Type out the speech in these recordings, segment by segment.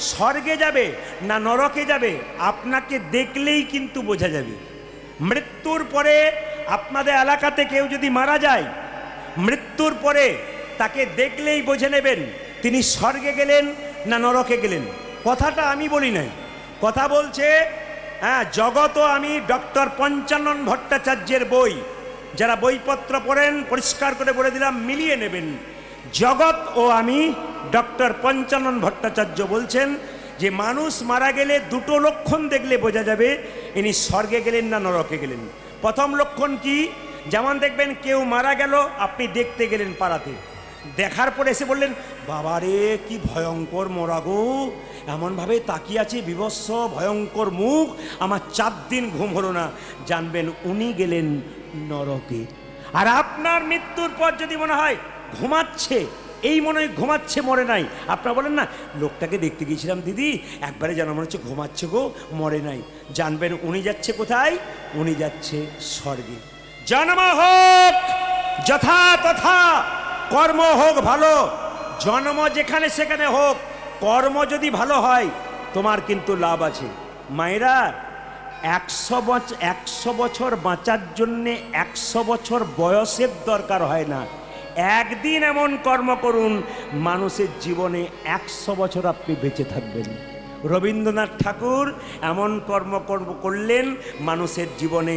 স্বর্গে যাবে না নরকে যাবে আপনাকে দেখলেই কিন্তু বোঝা যাবে। মৃত্যুর পরে আপনাদের এলাকাতে কেউ যদি মারা যায়, মৃত্যুর পরে তাকে দেখলেই বুঝে নেবেন তিনি স্বর্গে গেলেন না নরকে গেলেন। কথাটা আমি বলি নাই, কথা বলছে জগৎ। আমি ডক্টর পঞ্চানন ভট্টাচার্যের বই, যারা বইপত্র পড়েন পরিষ্কার করে বলে দিলাম, মিলিয়ে নেবেন। জগৎ ও আমি ডক্টর পঞ্চানন ভট্টাচার্য বলছেন যে মানুষ মারা গেলে দুটো লক্ষণ দেখলে বোঝা যাবে ইনি স্বর্গে গেলেন না নরকে গেলেন। প্রথম লক্ষণ কি? যেমন দেখবেন কেউ মারা গেল, আপনি দেখতে গেলেন পাড়াতে, দেখার পরে এসে বললেন বাবারে কি ভয়ঙ্কর মরা গো, এমনভাবে তাকিয়ে আছে, বিভৎস ভয়ঙ্কর মুখ, আমার 4 দিন ঘুম হলো না, জানবেন উনি গেলেন নরকে। আর আপনার মৃত্যুর পর যদি মনে হয় ঘুমাচ্ছে, এই মনে হয় ঘুমাচ্ছে, মরে নাই, আপনারা বলেন না লোকটাকে দেখতে গিয়েছিলাম দিদি, একবারে যেন মনে হচ্ছে ঘুমাচ্ছে গো, মরে নাই, জানবেন উনি যাচ্ছে কোথায়? উনি যাচ্ছে স্বর্গে। জন্ম হোক যথা তথা, কর্ম হোক ভালো, জন্ম যেখানে সেখানে হোক, কর্ম যদি ভালো হয় তোমার কিন্তু লাভ আছে। মায়েরা 100 বছর বাঁচার জন্যে 100 বছর বয়সের দরকার হয় না। একদিন এমন কর্ম করুন মানুষের জীবনে 100 বছর আপনি বেঁচে থাকবেন। রবীন্দ্রনাথ ঠাকুর এমন কর্ম করলেন মানুষের জীবনে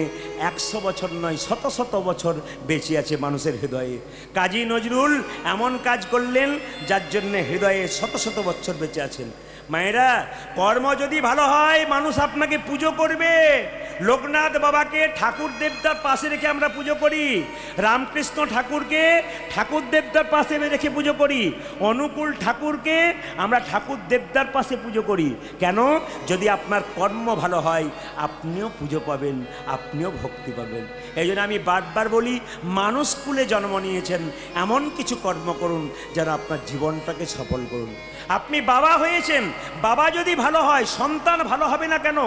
100 বছর নয়, শত শত বছর বেঁচে আছে মানুষের হৃদয়ে। কাজী নজরুল এমন কাজ করলেন যার জন্য হৃদয়ে শত শত বছর বেঁচে আছেন। মায়েরা, কর্ম যদি ভালো হয় মানুষ আপনাকে পুজো করবে। লোকনাথ বাবাকে ঠাকুর দেবতার পাশে রেখে আমরা পুজো করি, রামকৃষ্ণ ঠাকুরকে ঠাকুর দেবতার পাশে রেখে পুজো করি, অনুকূল ঠাকুরকে আমরা ঠাকুর দেবতার পাশে পুজো করি। কেন? যদি আপনার কর্ম ভালো হয় আপনিও পুজো পাবেন, আপনিও ভক্তি পাবেন। এই জন্য আমি বারবার বলি, মানুষ কুলে জন্ম নিয়েছেন, এমন কিছু কর্ম করুন যারা আপনার জীবনটাকে সফল করুন। আপনি বাবা হয়েছেন, বাবা যদি ভালো হয় সন্তান ভালো হবে না কেন?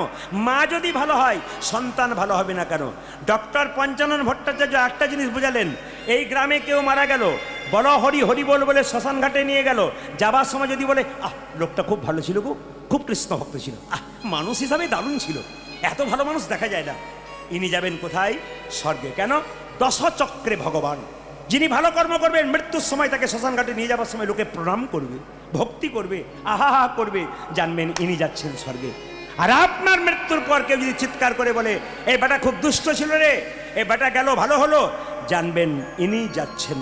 মা যদি ভালো হয় সন্তান ভালো হবে না কেন? ডক্টর পঞ্চানন ভট্টাচার্য একটা জিনিস বুঝালেন, এই গ্রামে কেউ মারা গেল, বলো হরি হরি বল বলে শ্মশান ঘাটে নিয়ে গেল, যাবার সময় যদি বলে লোকটা খুব ভালো ছিল গো, খুব কৃষ্ণ ভক্ত ছিল, মানুষ হিসাবে দারুণ ছিল, এত ভালো মানুষ দেখা যায় না, ইনি যাবেন কোথায়? স্বর্গে। কেন? দশচক্রে ভগবান। যিনি ভালো কর্ম করবেন মৃত্যুর সময় তাকে শ্মশান ঘাটে নিয়ে যাবার সময় লোকে প্রণাম করবে, ভক্তি করবে, আহা হা করবে, জানবেন ইনি যাচ্ছেন স্বর্গে। আর আপনার মৃত্যুর পর কেউ যদি চিৎকার করে বলে এই বেটা খুব দুষ্ট ছিল রে, এই বেটা গেল ভালো হলো, জানবেন ইনি যাচ্ছেন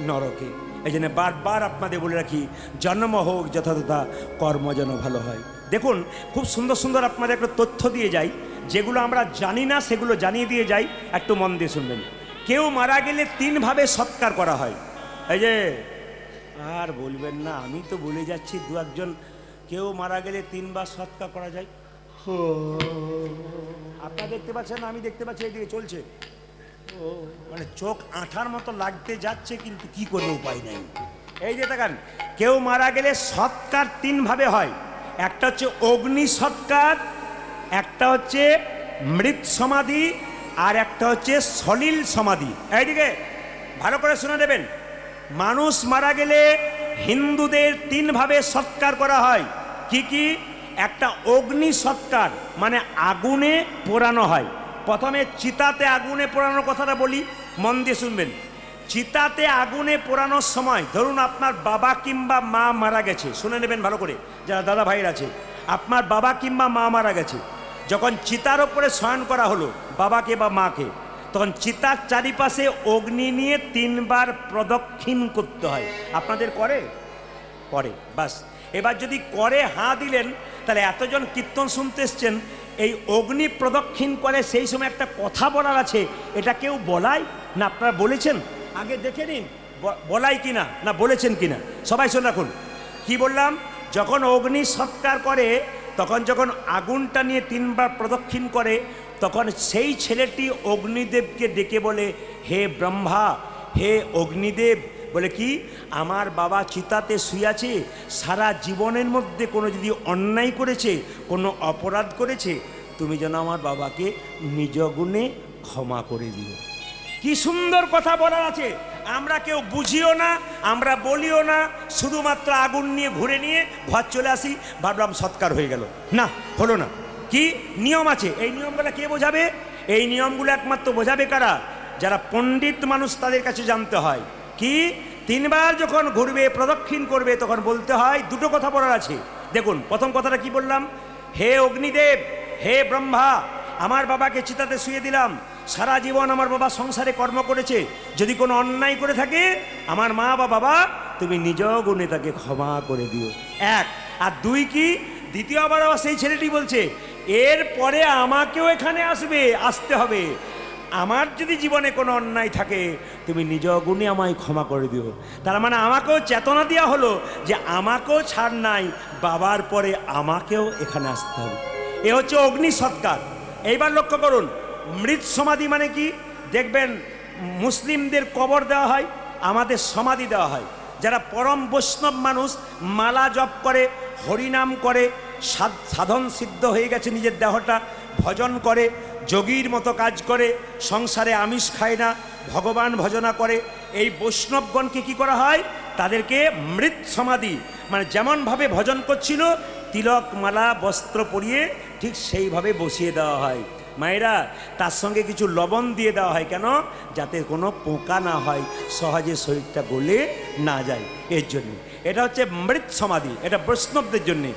নরকে। এই জন্য বারবার আপনাদের বলে রাখি, জন্ম হোক যথাযথা, কর্ম যেন ভালো হয়। দেখুন খুব সুন্দর সুন্দর আপনাদের একটা তথ্য দিয়ে যাই, যেগুলো আমরা জানি না সেগুলো জানিয়ে দিয়ে যাই, একটু মন দিয়ে শুনবেন। কেউ মারা গেলে 3 ভাবে সৎকার করা হয়। এই যে আর বলবেন না, আমি তো বলে যাচ্ছি, 2-1 কেউ মারা গেলে 3 বার সৎকার করা যায়। আপনারা দেখতে পাচ্ছেন, আমি দেখতে পাচ্ছি এইদিকে চলছে, মানে চোখ আঠার মতো লাগতে যাচ্ছে, কিন্তু কি করে উপায় নেই। এই যে দেখান, কেউ মারা গেলে সৎকার 3 ভাবে হয়। একটা হচ্ছে অগ্নি সৎকার, একটা হচ্ছে মৃত সমাধি, আর একটা হচ্ছে সলিল সমাধি। এইদিকে ভালো করে শুনে দেবেন, মানুষ মারা গেলে হিন্দুদের 3 ভাবে সৎকার করা হয়। কি কি? একটা অগ্নি সৎকার, মানে আগুনে পোড়ানো হয়। প্রথমে চিতাতে আগুনে পোড়ানোর কথাটা বলি, মন দিয়ে শুনবেন। চিতাতে আগুনে পোড়ানোর সময়, ধরুন আপনার বাবা কিংবা মা মারা গেছে, শুনে নেবেন ভালো করে যারা দাদা ভাইরা আছে, আপনার বাবা কিংবা মা মারা গেছে, যখন চিতার ওপরে শয়ন করা হলো বাবাকে বা মাকে, তখন চিতার চারিপাশে অগ্নি নিয়ে 3 বার প্রদক্ষিণ করতে হয়। আপনাদের করে? করে, বাস। এবার যদি করে হাঁ দিলেন, তাহলে এতজন কীর্তন শুনতে এসছেন, এই অগ্নি প্রদক্ষিণ করে সেই সময় একটা কথা বলার আছে, এটা কেউ বলায় না? আপনারা বলেছেন? আগে দেখে নিন বলাই কিনা, না বলেছেন কিনা, সবাই শুনে রাখুন। কি বললাম? যখন অগ্নি সৎকার করে, তখন যখন আগুনটা নিয়ে 3 বার প্রদক্ষিণ করে, তখন সেই ছেলেটি অগ্নিদেবকে ডেকে বলে, হে ব্রহ্মা, হে অগ্নিদেব, বলে কি, আমার বাবা চিতাতে শুয়ে আছে, সারা জীবনের মধ্যে কোনো যদি অন্যায় করেছে, কোনো অপরাধ করেছে, তুমি যেন আমার বাবাকে নিজ গুণে ক্ষমা করে দিও। কি সুন্দর কথা বলার আছে। আমরা কেউ বুঝিও না, আমরা বলিও না, শুধুমাত্র আগুন নিয়ে ঘুরে নিয়ে ঘর চলে আসি, ভাবলাম সৎকার হয়ে গেল। না, হলো না। কি নিয়ম আছে? এই নিয়মগুলো কে বোঝাবে? এই নিয়মগুলো একমাত্র বোঝাবে কারা? যারা পণ্ডিত মানুষ, তাদের কাছে জানতে হয়। কি 3 বার যখন ঘুরবে, প্রদক্ষিণ করবে, তখন বলতে হয় দুটো কথা বলার আছে। দেখুন, প্রথম কথাটা কি বললাম? হে অগ্নিদেব, হে ব্রহ্মা, আমার বাবাকে চিতাতে শুয়ে দিলাম। সারা জীবন আমার বাবা সংসারে কর্ম করেছে, যদি কোনো অন্যায় করে থাকে আমার মা বা বাবা, তুমি নিজ গুণে তাকে ক্ষমা করে দিও। 1 আর 2 কি? দ্বিতীয়বার আবার সেই ছেলেটি বলছে, এরপরে আমাকেও এখানে আসতে হবে। আমার যদি জীবনে কোনো অন্যায় থাকে তুমি নিজ গুণে আমায় ক্ষমা করে দিও। তার মানে আমাকেও চেতনা দেওয়া হলো যে আমাকেও ছাড় নাই, বাবার পরে আমাকেও এখানে আসতে হবে। এ হচ্ছে অগ্নি সৎকার। এইবার লক্ষ্য করুন, মৃত সমাধি মানে কি? দেখবেন মুসলিমদের কবর দেওয়া হয়, আমাদের সমাধি দেওয়া হয়। যারা পরম বৈষ্ণব মানুষ, মালা জপ করে, হরিনাম করে, সাধন সিদ্ধ হয়ে গেছে নিজের দেহটা, ভজন করে, যোগীর মতো কাজ করে, সংসারে আমিষ খায় না, ভগবান ভজনা করে, এই বৈষ্ণবগণকে কি করা হয়? তাদেরকে মৃত সমাধি, মানে যেমনভাবে ভজন করছিল তিলক মালা বস্ত্র পরিয়ে ঠিক সেইভাবে বসিয়ে দেওয়া হয়। মায়েরা, তার সঙ্গে কিছু লবণ দিয়ে দেওয়া হয়। কেন? যাতে কোনো পোকা না হয়, সহজে শরীরটা গলে না যায়, এর জন্য। এটা হচ্ছে মৃত সমাধি, এটা বৈষ্ণবদের জন্যে।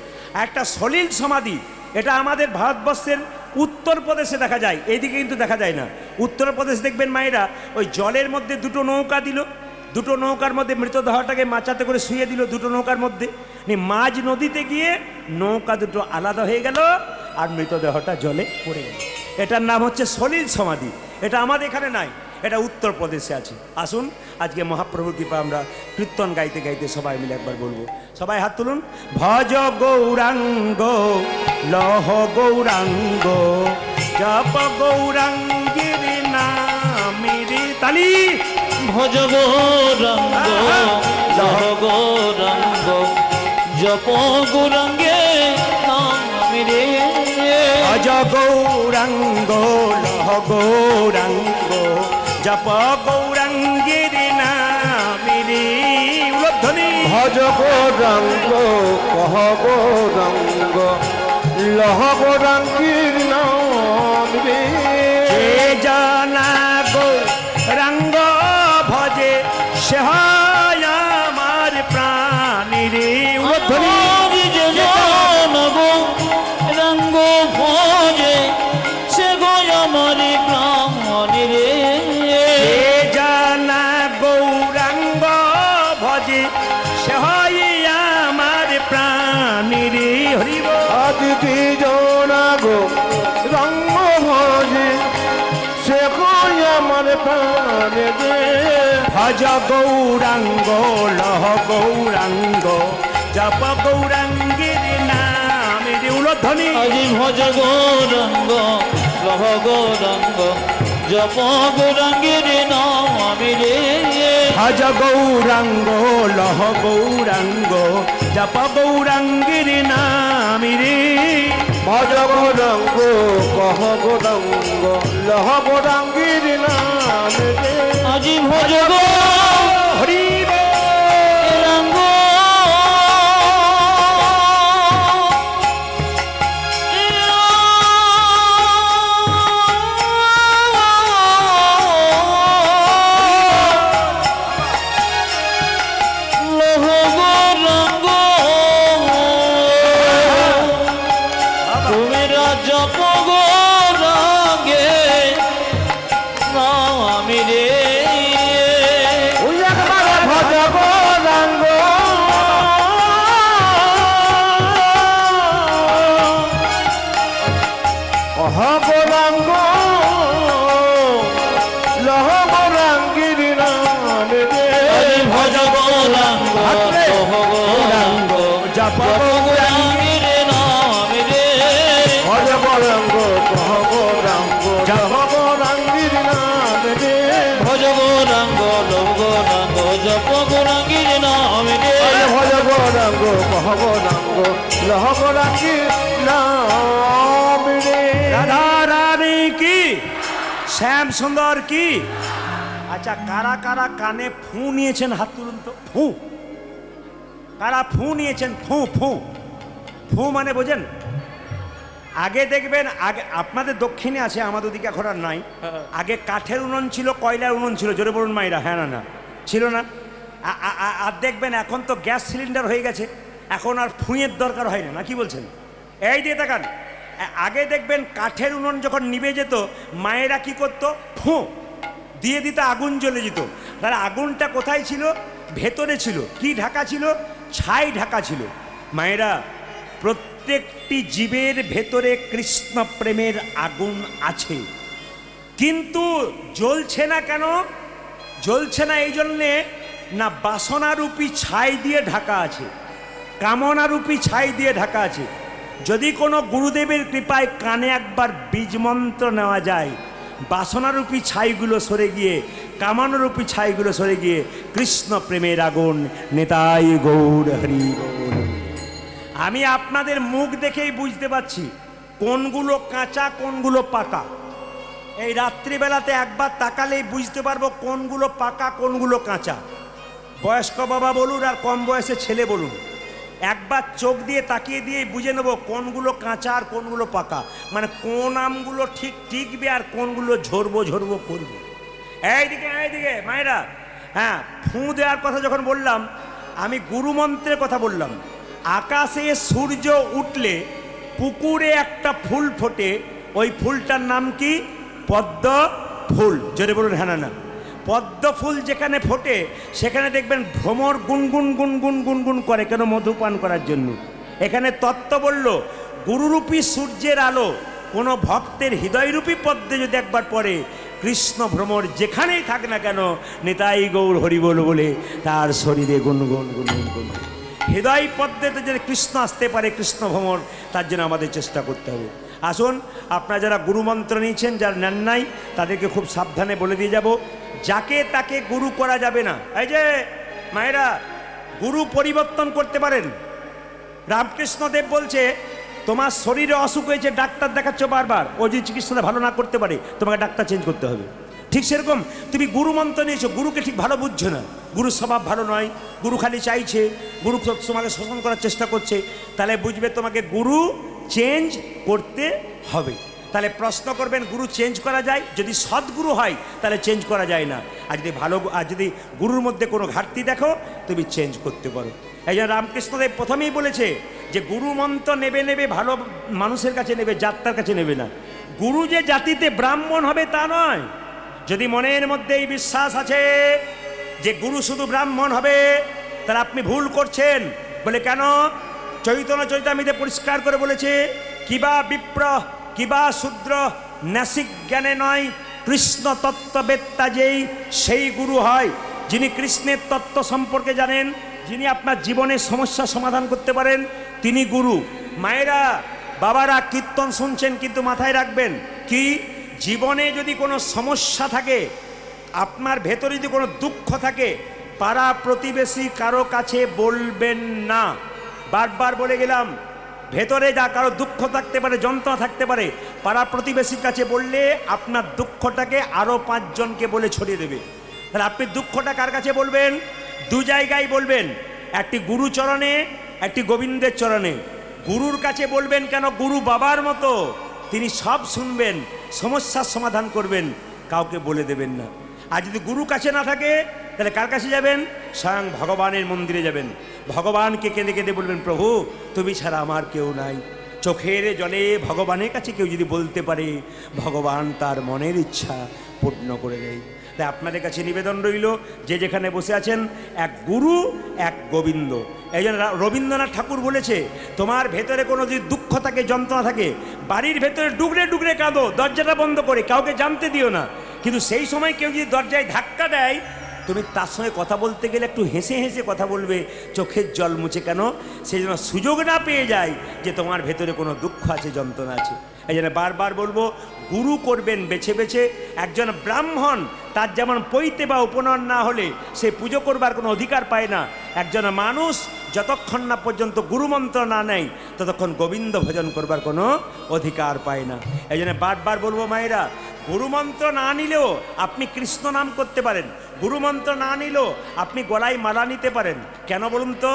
একটা সলিল সমাধি, এটা আমাদের ভারতবর্ষের উত্তরপ্রদেশে দেখা যায়, এইদিকে কিন্তু দেখা যায় না। উত্তরপ্রদেশ দেখবেন মায়েরা, ওই জলের মধ্যে 2টো নৌকা দিল, 2টো নৌকার মধ্যে মৃতদেহটাকে মাচাতে করে শুয়ে দিল 2টো নৌকার মধ্যে। মাঝ নদীতে গিয়ে নৌকা 2টো আলাদা হয়ে গেল আর মৃতদেহটা জলে পড়ে গেল। এটার নাম হচ্ছে সলিল সমাধি। এটা আমাদের এখানে নাই, এটা উত্তরপ্রদেশে আছে। আসুন আজকে মহাপ্রভুর কৃপা আমরা কীর্তন গাইতে গাইতে সবাই মিলে একবার বলবো। সবাই হাত তুলুন। ভজ গৌরাঙ্গ লহ গৌরাঙ্গ জপ গৌরাঙ্গের নামেরে। তালি। ভজ গৌরাঙ্গ লহ গৌরাঙ্গ জপ গৌরাঙ্গে নামেরে। ভজ গৌরাঙ্গ লহ গৌরাঙ্গ জপ গৌরাঙ্গের নামেরে। উলধ্বনি। ভজ গৌরাঙ্গ কহ গৌরাঙ্গ লহ গৌরাঙ্গীর নাম রে। যে জানা গৌরাঙ্গ ভজে সে হয় আমার প্রাণী রে। উলধ্বনি। রঙ্গ ভজে সে গো আমার প্রাণী রে। যে জানা গৌরাঙ্গ ভজে সে হয় আমার প্রাণী রে। হরিব। আদিতি জনা গো রঙ্গ ভজে সে কই আমার প্রাণে দে। ভজ গৌরাঙ্গ লহ গৌরাঙ্গ জপ গৌরাঙ্গের নামে রে। উলধ্বনি। আজি ভজ গৌরাঙ্গ লহ গৌরাঙ্গ জপ গৌরাঙ্গের নামেরে। ভজ গৌরাঙ্গ লহ গৌরাঙ্গ জপ গৌরাঙ্গের নামে রে। ভজ গৌরাঙ্গ কহ গৌরাঙ্গ লহ গৌরাঙ্গীর নাম রে। আজি ভজ হরিব। গৌরাঙ্গ লহ গৌরাঙ্গ তুমি জপ গৌরাঙ্গে নামেরে। ওই একবার ভজ গৌরাঙ্গ কহ গৌরাঙ্গ লহ গৌরাঙ্গীর নাম রে। ভজ গৌরাঙ্গ লহ গৌরাঙ্গ জপ গৌরাঙ্গের নামেরে। ভজ গৌরাঙ্গ কহ গৌরাঙ্গ জপ গৌরাঙ্গীর নাম রে। ভজ গৌরাঙ্গ লহ গৌরাঙ্গ জপ গৌরাঙ্গের নামেরে। ভজ গৌরাঙ্গ কহ গৌরাঙ্গ লহ গৌরাঙ্গীর নাম রে। রাধা রানী কি, শ্যাম সুন্দর কি, আচ্ছা, কারা কারা কানে ফু নিয়েছেন হাত তুলুন তো। ফু, কারা ফু নিয়েছেন? ফু ফু ফু মানে বোঝেন? আগে দেখবেন, আগে আপনাদের দক্ষিণে আছে, আমাদের ওদিকে এখন আর নাই। আগে কাঠের উনুন ছিল, কয়লার উনুন ছিল, জোরে বলুন মাইরা। হ্যাঁ না না ছিল না? আর দেখবেন এখন তো গ্যাস সিলিন্ডার হয়ে গেছে, এখন আর ফুঁয়ের দরকার হয় না, না কি বলছেন? এই দিয়ে তাকান, আগে দেখবেন কাঠের উনুন যখন নিভে যেত, মায়েরা কি করতো? ফু দিয়ে দিত, আগুন জ্বলে যেত। তাহলে আগুনটা কোথায় ছিল? ভেতরে ছিল। কি ঢাকা ছিল? ছাই ঢাকা ছিল। মায়েরা, প্রত্যেকটি জীবের ভেতরে কৃষ্ণ প্রেমের আগুন আছে, কিন্তু জ্বলছে না কেন? জ্বলছে না এই জন্যে না বাসনারূপী ছাই দিয়ে ঢাকা আছে, কামনারূপী ছাই দিয়ে ঢাকা আছে। যদি কোনো গুরুদেবের কৃপায় কানে একবার বীজ মন্ত্র নেওয়া যায়, বাসনারূপী ছাইগুলো সরে গিয়ে, কামনারূপী ছাইগুলো সরে গিয়ে কৃষ্ণ প্রেমের আগুন, নেতাই গৌর হরি গৌর। আমি আপনাদের মুখ দেখেই বুঝতে পারছি কোনগুলো কাঁচা কোনগুলো পাকা। এই রাত্রিবেলাতে একবার তাকালেই বুঝতে পারবো কোনগুলো পাকা কোনগুলো কাঁচা। বয়স্ক বাবা বলুন আর কম বয়সে ছেলে বলুন, একবার চোখ দিয়ে তাকিয়ে দিয়ে বুঝে নেব কোনগুলো কাঁচা আর কোনগুলো পাকা। মানে কোন আমগুলো ঠিক টিকবে আর কোনগুলো ঝরবো ঝরবো করবে। এইদিকে এইদিকে মায়েরা, হ্যাঁ, ফুঁ দেওয়ার কথা যখন বললাম, আমি গুরুমন্ত্রের কথা বললাম। আকাশে সূর্য উঠলে পুকুরে একটা ফুল ফোটে, ওই ফুলটার নাম কি? পদ্ম ফুল। জোরে বলুন হ্যাঁ না না। পদ্ম ফুল যেখানে ফোটে সেখানে দেখবেন ভ্রমর গুনগুন গুনগুন গুনগুন করে, কেন? মধুপান করার জন্য। এখানে তত্ত্ব বলল, গুরুরূপী সূর্যের আলো কোনো ভক্তের হৃদয়রূপী পদ্মে যদি একবার পড়ে, কৃষ্ণ ভ্রমর যেখানেই থাক না কেন, নিতাই গৌর হরি বল বলে তার শরীরে গুনগুন গুনগুন গুন। হৃদয় পদ্মেতে যদি কৃষ্ণ আসতে পারে, কৃষ্ণ ভ্রমর, তার জন্য আমাদের চেষ্টা করতে হবে। আসুন, আপনারা যারা গুরুমন্ত্র নিয়েছেন, যারা নেন নাই, তাদেরকে খুব সাবধানে বলে দিয়ে যাব, যাকে তাকে গুরু করা যাবে না। এই যে মায়েরা, গুরু পরিবর্তন করতে পারেন। রামকৃষ্ণদেব বলছে, তোমার শরীরে অসুখ হয়েছে, ডাক্তার দেখাচ্ছ বারবার, ও যদি চিকিৎসাটা ভালো না করতে পারে, তোমাকে ডাক্তার চেঞ্জ করতে হবে। ঠিক সেরকম তুমি গুরু মন্ত্র নিয়েছো, গুরুকে ঠিক ভালো বুঝছো না, গুরুর স্বভাব ভালো নয়, গুরু খালি চাইছে, গুরু তোমাকে শোষণ করার চেষ্টা করছে, তাহলে বুঝবে তোমাকে গুরু চেঞ্জ করতে হবে। তাহলে প্রশ্ন করবেন, গুরু চেঞ্জ করা যায়? যদি সদ্গুরু হয় তাহলে চেঞ্জ করা যায় না, আর যদি ভালো, আর যদি গুরুর মধ্যে কোনো ঘাটতি দেখো, তুমি চেঞ্জ করতে পারো। এই জন্য রামকৃষ্ণদেব প্রথমেই বলেছে যে গুরু মন্ত্র নেবে নেবে, ভালো মানুষের কাছে নেবে, যাত্রার কাছে নেবে না। গুরু যে জাতিতে ব্রাহ্মণ হবে তা নয়। যদি মনের মধ্যে এই বিশ্বাস আছে যে গুরু শুধু ব্রাহ্মণ হবে, তাহলে আপনি ভুল করছেন। বলে কেন? চৈতন্য চৈতামৃতে পরিষ্কার করে বলেছে, কিবা বিপ্র কিবা শূদ্র নাসিক জ্ঞানে নয়, কৃষ্ণ তত্ত্ববেত্তা যেই সেই গুরু হয়। যিনি কৃষ্ণের তত্ত্ব সম্পর্কে জানেন, যিনি আপনার জীবনের সমস্যা সমাধান করতে পারেন, তিনি গুরু। মায়েরা, বাবারা, কীর্তন শুনছেন, কিন্তু মাথায় রাখবেন কি, জীবনে যদি কোনো সমস্যা থাকে, আপনার ভেতরে যদি কোনো দুঃখ থাকে, পাড়া প্রতিবেশী কারো কাছে বলবেন না। বারবার বলে গেলাম, ভেতরে যা কারো দুঃখ থাকতে পারে, যন্ত্রণা থাকতে পারে, পাড়া প্রতিবেশীর কাছে বললে আপনার দুঃখটাকে আরও 5 জনকে বলে ছড়িয়ে দেবে। তাহলে আপনি দুঃখটা কার কাছে বলবেন? 2 জায়গায় বলবেন, একটি গুরুচরণে, একটি গোবিন্দের চরণে। গুরুর কাছে বলবেন কেন? গুরু বাবার মতো, তিনি সব শুনবেন, সমস্যার সমাধান করবেন, কাউকে বলে দেবেন না। আর যদি গুরু কাছে না থাকে, তাহলে কার কাছে যাবেন? স্বয়ং ভগবানের মন্দিরে যাবেন, ভগবানকে কেঁদে কেঁদে বলবেন, প্রভু তুমি ছাড়া আমার কেউ নাই। চোখের জলে ভগবানের কাছে কেউ যদি বলতে পারে, ভগবান তার মনের ইচ্ছা পূর্ণ করে দেয়। তাই আপনাদের কাছে নিবেদন রইল, যে যেখানে বসে আছেন, এক গুরু এক গোবিন্দ। এই জন্য রবীন্দ্রনাথ ঠাকুর বলেছে, তোমার ভেতরে কোনো যদি দুঃখ থাকে, যন্ত্রণা থাকে, বাড়ির ভেতরে ডুগরে ডুগরে কাঁদো, দরজাটা বন্ধ করে, কাউকে জানতে দিও না। কিন্তু সেই সময় কেউ যদি দরজায় ধাক্কা দেয়, তুমি তার সঙ্গে কথা বলতে গেলে একটু হেসে হেসে কথা বলবে, চোখের জল মুছে, কেন? সেই জন্য সুযোগ না পেয়ে যায় যে তোমার ভেতরে কোনো দুঃখ আছে, যন্ত্রণা আছে। এই জন্য বারবার বলবো, গুরু করবেন বেছে বেছে। একজন ব্রাহ্মণ তার যেমন পৈতে বা উপনয়ন না হলে সে পুজো করবার কোনো অধিকার পায় না, একজন মানুষ যতক্ষণ না পর্যন্ত গুরুমন্ত্র না নেয় ততক্ষণ গোবিন্দ ভজন করবার কোনো অধিকার পায় না। এই জন্য বারবার বলবো মায়েরা, গুরুমন্ত্র না নিলেও আপনি কৃষ্ণ নাম করতে পারেন, গুরুমন্ত্র না নিলেও আপনি গলায় মালা নিতে পারেন। কেন বলুন তো?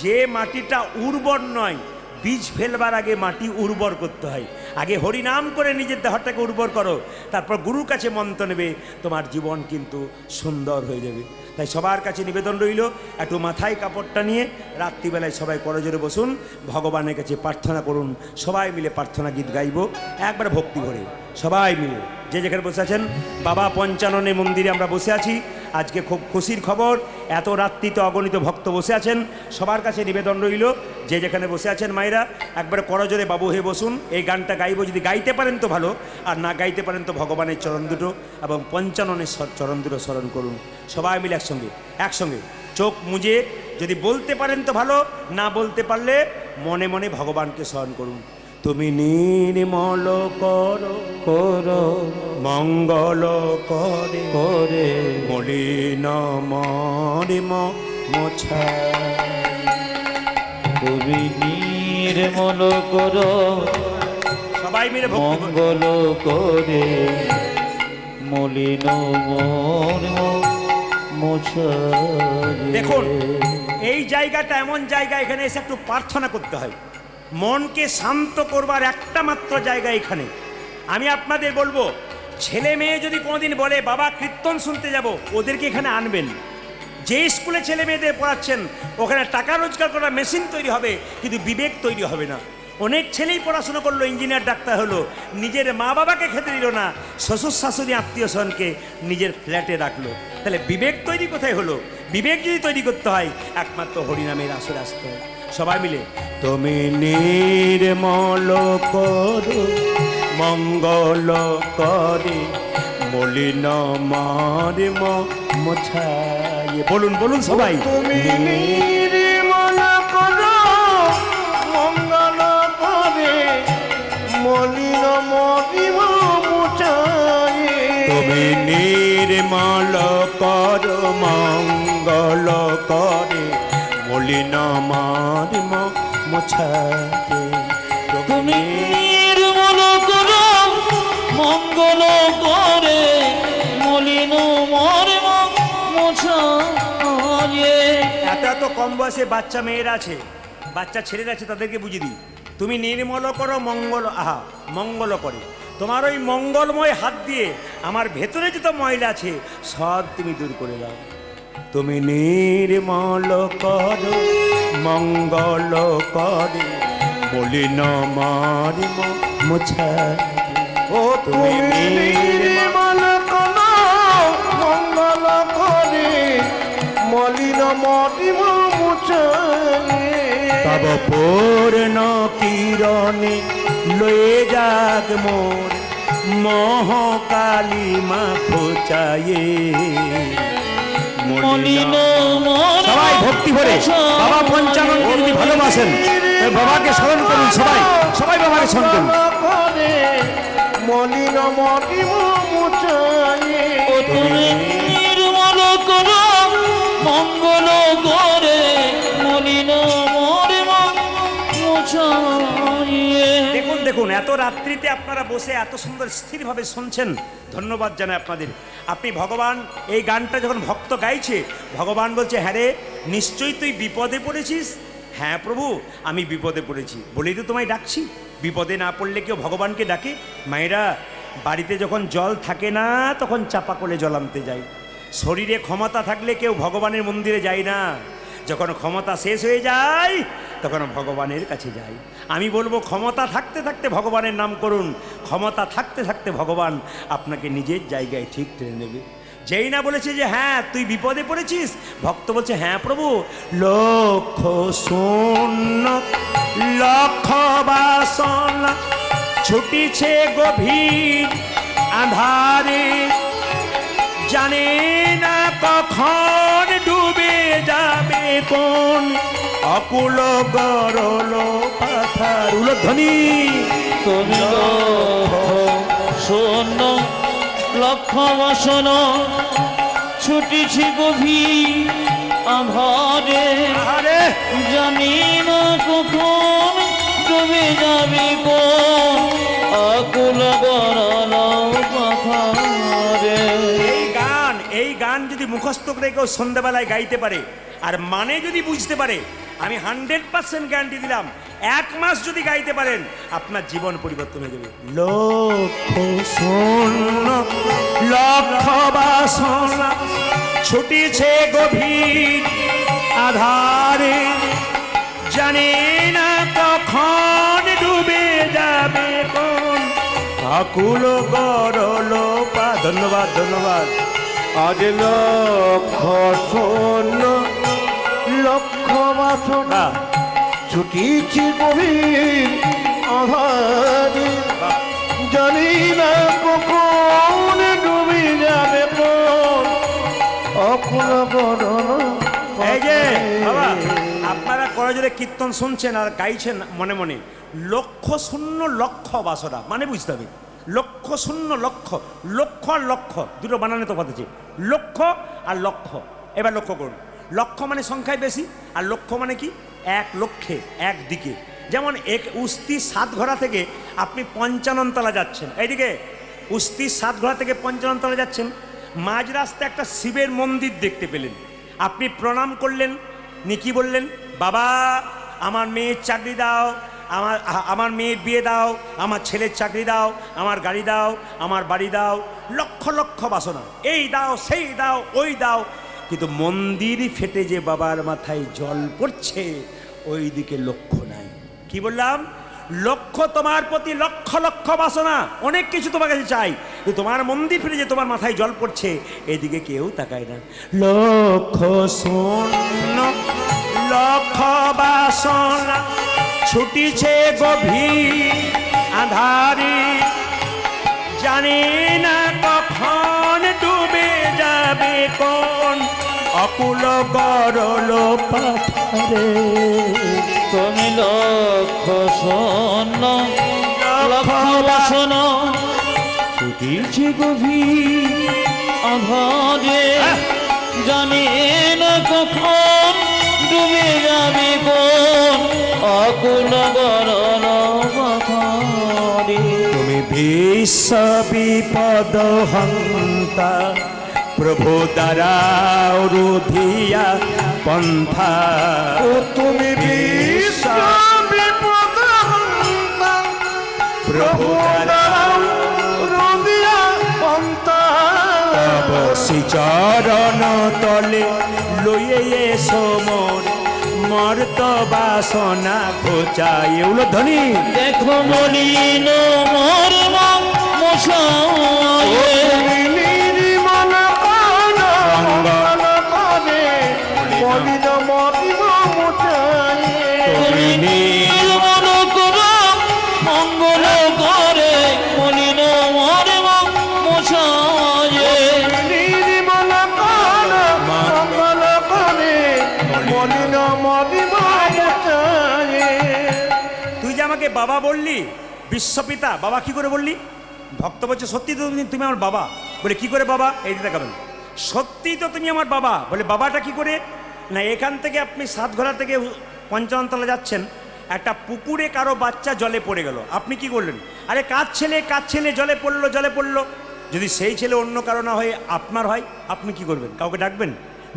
যে মাটিটা উর্বর নয়, বীজ ফেলবার আগে মাটি উর্বর করতে হয়। আগে হরিনাম করে নিজের দেহটাকে উর্বর করো, তারপর গুরুর কাছে মন্ত্র নেবে, তোমার জীবন কিন্তু সুন্দর হয়ে যাবে। তাই সবার কাছে নিবেদন রইল, একটু মাথায় কাপড়টা নিয়ে রাত্রিবেলায় সবাই করজোরে বসুন, ভগবানের কাছে প্রার্থনা করুন। সবাই মিলে প্রার্থনা গীত গাইব একবার ভক্তি ভরে, সবাই মিলে যে যেখানে বসে আছেন। বাবা পঞ্চাননের মন্দিরে আমরা বসে আছি। আজকে খুব খুশির খবর, এত রাত্রিতে অগণিত ভক্ত বসে আছেন। সবার কাছে নিবেদন রইল, যে যেখানে বসে আছেন মায়েরা একবারে করজোরে বাবু হয়ে বসুন। এই গানটা গাইব, যদি গাইতে পারেন তো ভালো, আর না গাইতে পারেন তো ভগবানের চরণ দুটো এবং পঞ্চাননের চরণ দুটো স্মরণ করুন। সবাই মিলে একসঙ্গে একসঙ্গে চোখ মুজে, যদি বলতে পারেন তো ভালো, না বলতে পারলে মনে মনে ভগবানকে স্মরণ করুন। তুমি নির্মল করো করো মঙ্গল করে করে মলিন মরিম মোছা। তুমি নির্মল করো সবাই মিলে ভক্তি করুন। মঙ্গল করে মলিন মর্ম মোছারে। দেখুন, এই জায়গাটা এমন জায়গা, এখানে এসে একটু প্রার্থনা করতে হয়। মনকে শান্ত করবার একটা মাত্র জায়গা এখানে। আমি আপনাদের বলবো, ছেলে মেয়ে যদি কোনোদিন বলে বাবা কীর্তন শুনতে যাব, ওদেরকে এখানে আনবেন। যে স্কুলে ছেলে মেয়েদের পড়াচ্ছেন ওখানে টাকা রোজগার করার মেশিন তৈরি হবে, কিন্তু বিবেক তৈরি হবে না। অনেক ছেলেই পড়াশোনা করলো, ইঞ্জিনিয়ার ডাক্তার হলো, নিজের মা বাবাকে খেতে দিল না, শ্বশুর শাশুড়ি আত্মীয় স্বজনকে নিজের ফ্ল্যাটে রাখলো। তাহলে বিবেক তৈরি কোথায় হলো? বিবেক যদি তৈরি করতে হয় একমাত্র হরিনামের আসরে আসতে হয়। সবাই মিলে তুমি নির্মল করো মঙ্গল করে মলিন মরিম মোছায়। বলুন বলুন সবাই, তুমি নির্মল করো মঙ্গল করে মলিন মরিম মোছায়। তুমি নির্মল করো মঙ্গল করে মলিন মরিম মোছায়। তুমি নির্মল করো মঙ্গল করে মলিন মর্ম মোছারে। এত এত কম বয়সে বাচ্চা মেয়েরা আছে, বাচ্চা ছেলেরা আছে, তাদেরকে বুঝিয়ে দিই, তুমি নির্মল করো মঙ্গল, আহা মঙ্গল করে। তোমার ওই মঙ্গলময় হাত দিয়ে আমার ভেতরে যত ময়লা আছে সব তুমি দূর করে দাও। তুমি নির্মল করো মঙ্গল করে মলিন মরিম মোছায়। ও তুমি নির্মল করো মঙ্গল করে মলিন মরিম মোছায়। তব পূর্ণ কিরণে লয়ে যাক মোর মহাকালী মা খোঁচায়ে। মলিন মর্ম সবাই ভক্তি ভরে বাবা পঞ্চাননকে যদি ভালোবাসেন তাহলে বাবাকে স্মরণ করুন। সবাই সবাই বাবাকে স্মরণ করুন। করে মলিন মরিম মোছায়। ও তুমি নির্মল করো মঙ্গল করে মলিন মর্ম মোছারে। দেখুন দেখুন, এত রাত্রিতে আপনারা বসে এত সুন্দর স্থিরভাবে শুনছেন, ধন্যবাদ জানাই আপনাদের। আপনি ভগবান, এই গানটা যখন ভক্ত গাইছে, ভগবান বলছে হ্যাঁ রে নিশ্চয়ই তুই বিপদে পড়েছিস। হ্যাঁ প্রভু আমি বিপদে পড়েছি বলেই তো তোমায় ডাকছি। বিপদে না পড়লে কেউ ভগবানকে ডাকে? মায়েরা, বাড়িতে যখন জল থাকে না তখন চাপা করে জল আনতে যায়। শরীরে ক্ষমতা থাকলে কেউ ভগবানের মন্দিরে যায় না, যখন ক্ষমতা শেষ হয়ে যায় তখন ভগবানের কাছে যাই। আমি বলবো ক্ষমতা থাকতে থাকতে ভগবানের নাম করুন, ক্ষমতা থাকতে থাকতে ভগবান আপনাকে নিজের জায়গায় ঠিক টেনে নেবে। যেই না বলেছে যে হ্যাঁ তুই বিপদে পড়েছিস, ভক্ত বলছে হ্যাঁ প্রভু, লক্ষ শূন্য লক্ষ বাসনা ছুটিছে গভীর আধারে, জানে না কখন ডুবে যাবে কোন অকুল গরল পাথার। উলধ্বনি তুমি লক্ষ শূন্য লক্ষ বসন ছুটিছি গভীর আধারে আরে জানি না কখন ডুবে যাবে কোন আকুল গরল পাথারে। এই গান যদি মুখস্থ করে কেউ সন্ধ্যাবেলায় গাইতে পারে আর মানে যদি বুঝতে পারে, আমি 100% গ্যারান্টি দিলাম, 1 মাস যদি গাইতে পারেন আপনার জীবন পরিবর্তন হয়ে যাবে। লক্ষ শূন্য লক্ষ বাসনা ছুটিছে গভীর আধারে, জানি না কখন ডুবে যাবে কোন আকুল গরল পা। ধন্যবাদ ধন্যবাদ। আজ লক্ষ শূন্য লক্ষ বাসনা ছুটিছি গভীর আধারে, জানি না কখন ডুবে যাবে কোন অকুল গরল। এই যে বাবা, আপনারা করজোরে কীর্তন শুনছেন আর গাইছেন মনে মনে, লক্ষ শূন্য লক্ষ বাসনা মানে বুঝতে হবে। লক্ষ শূন্য লক্ষ, লক্ষ আর লক্ষ দুটো বানানো তফাৎ আছে। লক্ষ আর লক্ষ, এবার লক্ষ্য করুন। লক্ষ মানে সংখ্যায় বেশি, আর লক্ষ মানে কি? 1 লক্ষে, একদিকে। যেমন উস্তি 7 ঘোড়া থেকে আপনি 55 তলা যাচ্ছেন, এইদিকে উস্তি 7 ঘোড়া থেকে 55 তলা যাচ্ছেন, মাঝ রাস্তায় একটা শিবের মন্দির দেখতে পেলেন, আপনি প্রণাম করলেন, নি কি বললেন? বাবা আমার মেয়ের চাকরি দাও, আমার মেয়ের বিয়ে দাও, আমার ছেলের চাকরি দাও, আমার গাড়ি দাও, আমার বাড়ি দাও, লক্ষ লক্ষ বাসনা, এই দাও সেই দাও ওই দাও। কিন্তু মন্দির ফেটে যে বাবার মাথায় জল পড়ছে ওই দিকে লক্ষ্য নাই। কি বললাম? লক্ষ্য তোমার প্রতি লক্ষ লক্ষ বাসনা, অনেক কিছু তোমার কাছে চাই, কিন্তু তোমার মন্দির ফিরে যে তোমার মাথায় জল পড়ছে এদিকে কেউ তাকায় না। লক্ষ শূন্য লক্ষ বাসনা ছুটিছে গভীর আধারে, জানি না কখন ডুবে যাবে কোন অকুল গরল পাথারে। তুমি লক্ষ শূন্য লক্ষ বাসন ছুটিছি গভীর আধারে, জানি না কখন ডুবে যাবে কোন অকুল গরল পাথারে। তুমি বিশ্ব বিপদ হন্তা, প্রভু দ্বারা রুধিয়া পন্থা। ও তুমি বিশ্ব বিপদ হন্তা, প্রভু দাও রুধিয়া পন্থা। তব শ্রী চরণ তলে লইয়ে এসো মোর মর্ত বাসনা ঘোচায়। উলধ্বনি দেখো মলিন মর্ম মশায়ে, নির্মল পান মঙ্গল করে মলিন মর্ম মুছায়ে। তুমি নির্মল করো মঙ্গল করে মলিন মর্ম মশায়ে। নির্মল পান মঙ্গল করে মলিন মর্ম মুছায়ে। তুই যে আমাকে বাবা বললি, বিশ্বপিতা, বাবা কি করে বললি? ভক্ত বলছে সত্যি তো তুমি আমার বাবা। বলে কি করে বাবা? এই দিকে তাকাবেন। সত্যি তো তুমি আমার বাবা। বলে বাবাটা কি করে? না, এখান থেকে আপনি 7 ঘোড়া থেকে 55 তলা যাচ্ছেন, একটা পুকুরে কারো বাচ্চা জলে পড়ে গেল, আপনি কি করলেন? আরে কাজ ছেলে জলে পড়লো জলে পড়লো। যদি সেই ছেলে অন্য কারো না হয়ে আপনার হয়, আপনি কি করবেন? কাউকে ডাকবেন?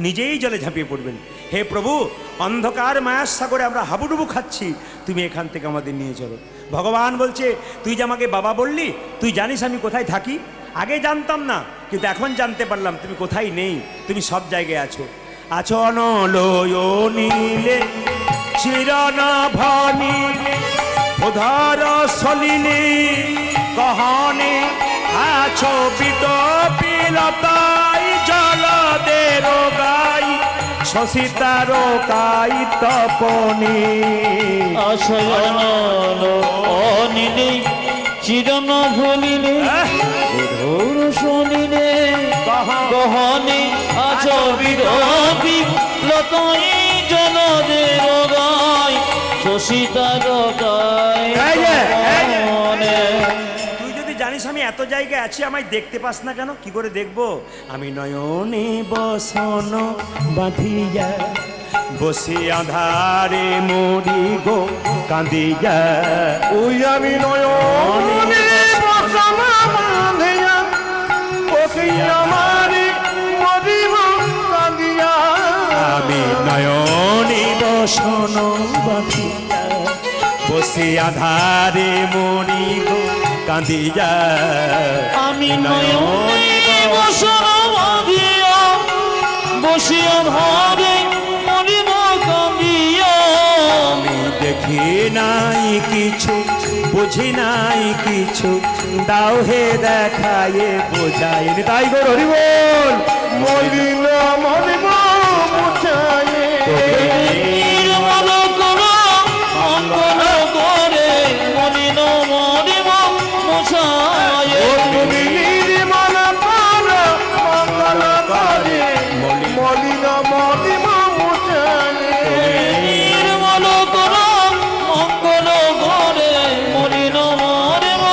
নিজেই জলে ঝাঁপিয়ে পড়বেন। হে প্রভু, অন্ধকার মায়ার সাগরে আমরা হাবুডুবু খাচ্ছি, তুমি এখান থেকে আমাদের নিয়ে চলো। ভগবান বলছে তুই যে আমাকে বাবা বললি, তুই জানিস আমি কোথায় থাকি? আগে জানতাম না, কিন্তু এখন জানতে পারলাম তুমি কোথায় নেই, তুমি সব জায়গায় আছো। আছো অনলয়নীলে চিরনভনীলে উধার সলিলে গহনে, আছো বিটপিলতাই জলদের গাই শশিতার কাই তপনে। আশয়ন অনিলে চিরন ভুলিলে ঘোর শোনিলে গহনে আছো বিরোধী লতাই জলদের গাই শশিতার গায়। এত জায়গায় আছি, আমায় দেখতে পাস না কেন? কি করে দেখবো? আমি নয়নে বসন বাঁধিয়া বসে আধারে মরি গো কাঁদিয়া। ওই আমি নয়নে বসনা বাঁধিয়া বসি আমারি মরিব কাঁদিয়া। আমি নয়নে বসন বাঁধিয়া বসে আধারে মরি গো কাঁদিয়া। আমি নয়নে বসন বাঁধিয়া বসিয়া ভাবে মরিব কাঁদিয়া। আমি দেখি নাই কিছু, বুঝি নাই কিছু, দাও হে দেখায় বোঝাই। তাই গো হরি বল। মলিন মরিব মুছায়ে নির্মল কর মঙ্গল করে মলিন মরিব মুছায়ে। তুমি নির্মল কর মঙ্গল করে মলিন মরিব মুছায়ে। নির্মল কর মঙ্গল করে মলিন মরিব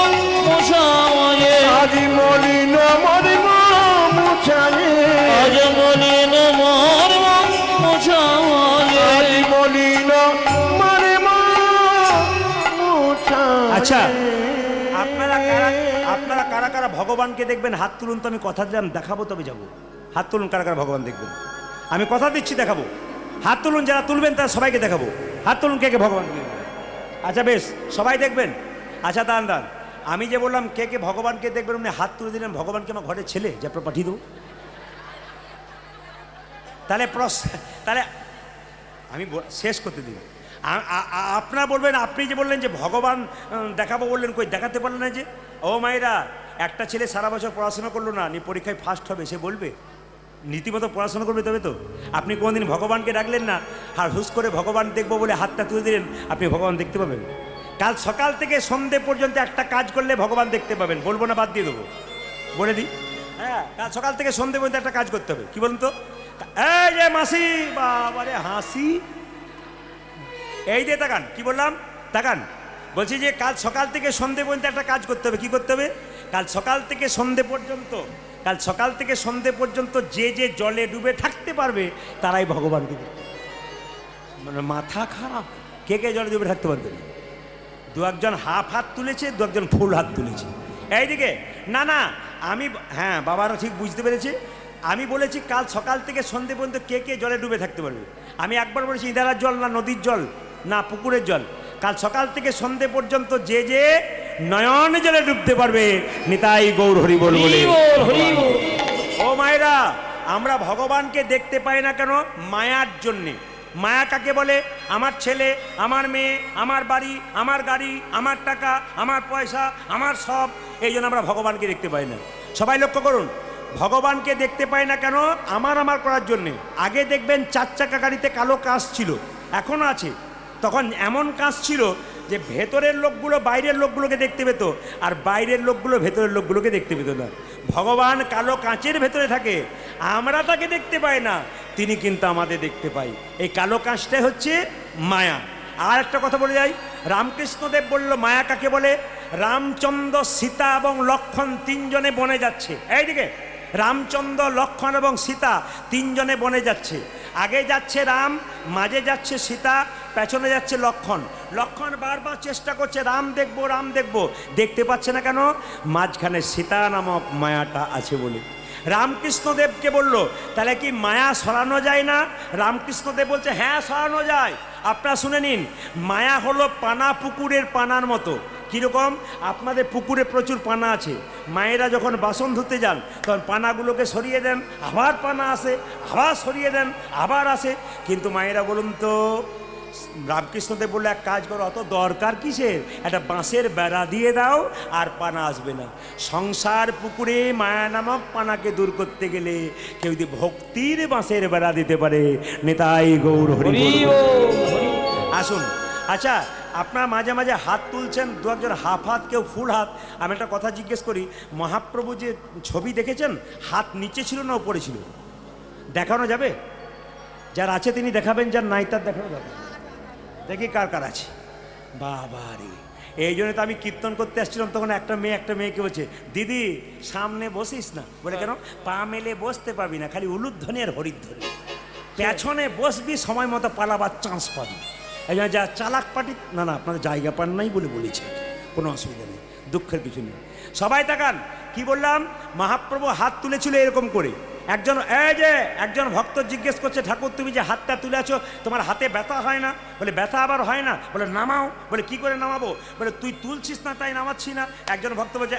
মুছায়ে। আজি মলিন মরিব মুছায়ে। আজ মলিন মরিব মুছায়ে। আজি মলিন মরিব মুছায়ে। আচ্ছা, আপনারা কারা কারা ভগবানকে দেখবেন? হাত তুলুন তো, আমি কথা দিলাম দেখাবো তবে যাবো। হাত তুলুন কারা কারা ভগবান দেখবেন। আমি কথা দিচ্ছি দেখাবো। হাত তুলুন, যারা তুলবেন তারা সবাইকে দেখাবো। হাত তুলুন কে কে ভগবান দেখবেন। আচ্ছা বেশ, সবাই দেখবেন। আচ্ছা দান দান, আমি যে বললাম কে কে ভগবানকে দেখবেন, উনি হাত তুলে দিলেন। ভগবানকে আমার ঘরের ছেলে যে আপনার পাঠিয়ে দেবো? তাহলে আমি শেষ করতে দিন। আপনারা বলবেন, আপনি যে বললেন যে ভগবান দেখাবো বললেন, কই দেখাতে পারলেন না যে? ও মায়েরা, একটা ছেলে সারা বছর পড়াশোনা করলো না, নি পরীক্ষায় ফার্স্ট হবে, সে বলবে? নীতিমতো পড়াশোনা করবে তবে তো। আপনি কোনোদিন ভগবানকে ডাকলেন না, আর হুস করে ভগবান দেখবো বলে হাতটা তুলে দিলেন, আপনি ভগবান দেখতে পাবেন? কাল সকাল থেকে সন্ধে পর্যন্ত একটা কাজ করলে ভগবান দেখতে পাবেন। বলবো না, বাদ দিয়ে দেবো, বলে দিই। হ্যাঁ, কাল সকাল থেকে সন্ধে পর্যন্ত একটা কাজ করতে হবে। কি বলুন তো? এই যে মাসি, বাবারে হাসি, এই যে তাকান, কি বললাম? তাকান, বলছি যে কাল সকাল থেকে সন্ধে পর্যন্ত একটা কাজ করতে হবে। কি করতে হবে? কাল সকাল থেকে সন্ধে পর্যন্ত যে যে জলে ডুবে থাকতে পারবে তারাই ভগবানকে দেখবে। মানে মাথা খারাপ। কে কে জলে ডুবে থাকতে পারবে? দু একজন হাফ হাত তুলেছে, দু একজন ফুল হাত তুলেছে। এইদিকে না না, আমি হ্যাঁ বাবারা ঠিক বুঝতে পেরেছে। আমি বলেছি কাল সকাল থেকে সন্ধে পর্যন্ত কে কে জলে ডুবে থাকতে পারবে। আমি একবার বলেছি ইদারার জল না নদীর জল না পুকুরের জল। কাল সকাল থেকে সন্ধে পর্যন্ত যে যে নয়ন জলে ডুবতে পারবে, নিতাই গৌর হরি বল বলে। ও মায়েরা, আমরা ভগবানকে দেখতে পাই না কেন? মায়ার জন্যে। মায়া কাকে বলে? আমার ছেলে, আমার মেয়ে, আমার বাড়ি, আমার গাড়ি, আমার টাকা, আমার পয়সা, আমার সব। এই জন্য আমরা ভগবানকে দেখতে পাই না। সবাই লক্ষ্য করুন, ভগবানকে দেখতে পাই না কেন? আমার করার জন্যে। আগে দেখবেন 4 চাকা গাড়িতে কালো কাঁচ ছিল, এখনও আছে। তখন এমন কাঁচ ছিল যে ভেতরের লোকগুলো বাইরের লোকগুলোকে দেখতে পেত, আর বাইরের লোকগুলো ভেতরের লোকগুলোকে দেখতে পেত না। ভগবান কালো কাঁচের ভেতরে থাকে, আমরা তাকে দেখতে পাই না, তিনি কিন্তু আমাদের দেখতে পাই। এই কালো কাঁচটাই হচ্ছে মায়া। আর একটা কথা বলে যাই, রামকৃষ্ণদেব বলল মায়া কাকে বলে? রামচন্দ্র, সীতা এবং লক্ষ্মণ 3 জনে বনে যাচ্ছে। এইদিকে রামচন্দ্র, লক্ষ্মণ এবং সীতা 3 জনে বনে যাচ্ছে। আগে যাচ্ছে রাম, মাঝে যাচ্ছে সীতা, পেছনে যাচ্ছে লক্ষ্মণ। লক্ষ্মণ বারবার চেষ্টা করছে রাম দেখবো, রাম দেখবো, দেখতে পাচ্ছে না কেন? মাঝখানে সীতা নামক মায়াটা আছে বলে। রামকৃষ্ণদেবকে বলল তাহলে কি মায়া সরানো যায় না? রামকৃষ্ণদেব বলছে হ্যাঁ সরানো যায়। আপনারা শুনে নিন, মায়া হলো পানা, পুকুরের পানার মতো। কীরকম? আপনাদের পুকুরে প্রচুর পানা আছে, মায়েরা যখন বাসন ধুতে যান তখন পানাগুলোকে সরিয়ে দেন, আবার পানা আসে, আবার সরিয়ে দেন, আবার আসে। কিন্তু মায়েরা বলুন তো, রামকৃষ্ণদেব বললে এক কাজ করো, অত দরকার কিসের? একটা বাঁশের বেড়া দিয়ে দাও আর পানা আসবে না। সংসার পুকুরে মায়া নামক পানাকে দূর করতে গেলে কেউ যদি ভক্তির বাঁশের বেড়া দিতে পারে, নিতাই গৌর হরি বল। আসুন। আচ্ছা, আপনারা মাঝে মাঝে হাত তুলছেন, 2 একজন হাফ হাত, কেউ ফুল হাত। আমি একটা কথা জিজ্ঞেস করি, মহাপ্রভু যে ছবি দেখেছেন, হাত নিচে ছিল না উপরে ছিল? দেখানো যাবে? যার আছে তিনি দেখাবেন, যার নাই তার দেখানো যাবে। দেখি কার কার আছে। বাবা রে, এই জন্য তো আমি কীর্তন করতে আসছিলাম, তখন একটা মেয়েকে বলছে, দিদি সামনে বসিস না। বলে কেন? পা মেলে বসতে পারবি না, খালি উলুধ্বনি আর হরিধ্বনি। পেছনে বসবি, সময় মতো পালাবার চান্স পাবি। এই জন্য যা চালাক পাটি, না আপনাদের জায়গা পান নাই বলে বলেছে, কোনো অসুবিধা নেই, দুঃখের কিছু নেই। সবাই তাকান, কি বললাম? মহাপ্রভু হাত তুলেছিল এরকম করে। একজন ভক্ত জিজ্ঞেস করছে, ঠাকুর তুমি যে হাতটা তুলে আছো, তোমার হাতে ব্যথা হয় না? বলে ব্যথা আবার হয় না? বলে নামাও। বলে কি করে নামাবো? বলে তুই তুলছিস না তাই নামাচ্ছি না। একজন ভক্ত বলছে,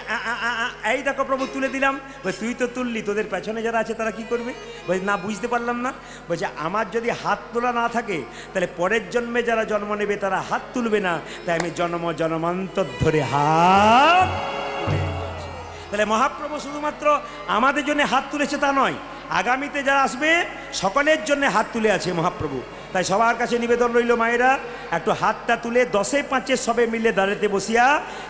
এই দেখো প্রভু তুলে দিলাম। বলে তুই তো তুললি, তোদের পেছনে যারা আছে তারা কি করবে? বলে না, বুঝতে পারলাম না। বলছে আমার যদি হাত তোলা না থাকে, তাহলে পরের জন্মে যারা জন্ম নেবে তারা হাত তুলবে না, তাই আমি জন্মান্তর ধরে হাত। তাহলে মহাপ্রভু শুধুমাত্র আমাদের জন্য হাত তুলেছে তা নয়, আগামীতে যারা আসবে সকলের জন্য হাত তুলে আছে মহাপ্রভু। তাই সবার কাছে নিবেদন রইল, মায়েরা একটু হাতটা তুলে 10-5 সবে মিলে দাঁড়াতে বসিয়া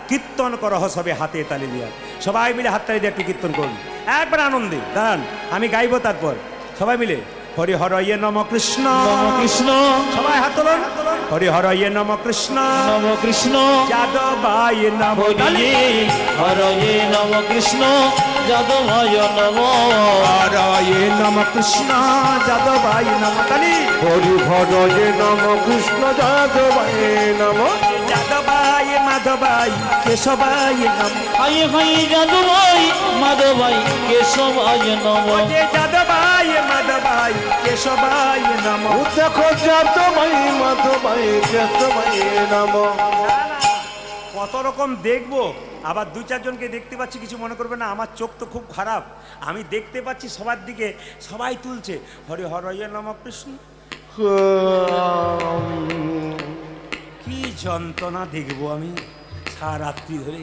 কীর্তন করহ সবে হাতে তালি দিয়া। সবাই মিলে হাততালি দিয়ে একটু কীর্তন করুন, একবার আনন্দে দাঁড়ান, আমি গাইবো তারপর। সবাই মিলে হরি হরয়ে নম কৃষ্ণ নম কৃষ্ণ, সবাই হাত তোলুন। হরি হরয়ে নম কৃষ্ণ নম কৃষ্ণ, যাদবায় নম হরি হরয়ে নম কৃষ্ণ, যাদবায় নম। হরয়ে নম কৃষ্ণ যাদবায় নম কালী। হরি হরয়ে নম কৃষ্ণ যাদবায় নম। যাদবায় মাধবায় কেশবায় নম। হাই হাই যাদবাই মাধবাই কেশবায় নম। যে যাদবায় মাধবায় কেশবায় নম। ও দেখো যাদবায় মাধবায় কেশবায় নম। কত রকম দেখবো, আবার 2-4জনকে দেখতে পাচ্ছি, কিছু মনে করবে না, আমার চোখ তো খুব খারাপ, আমি দেখতে পাচ্ছি সবার দিকে, সবাই তুলছে হরি হরয়ে নম কৃষ্ণ। কি যন্ত্রণা দেখবো আমি সারা রাত্রি ধরে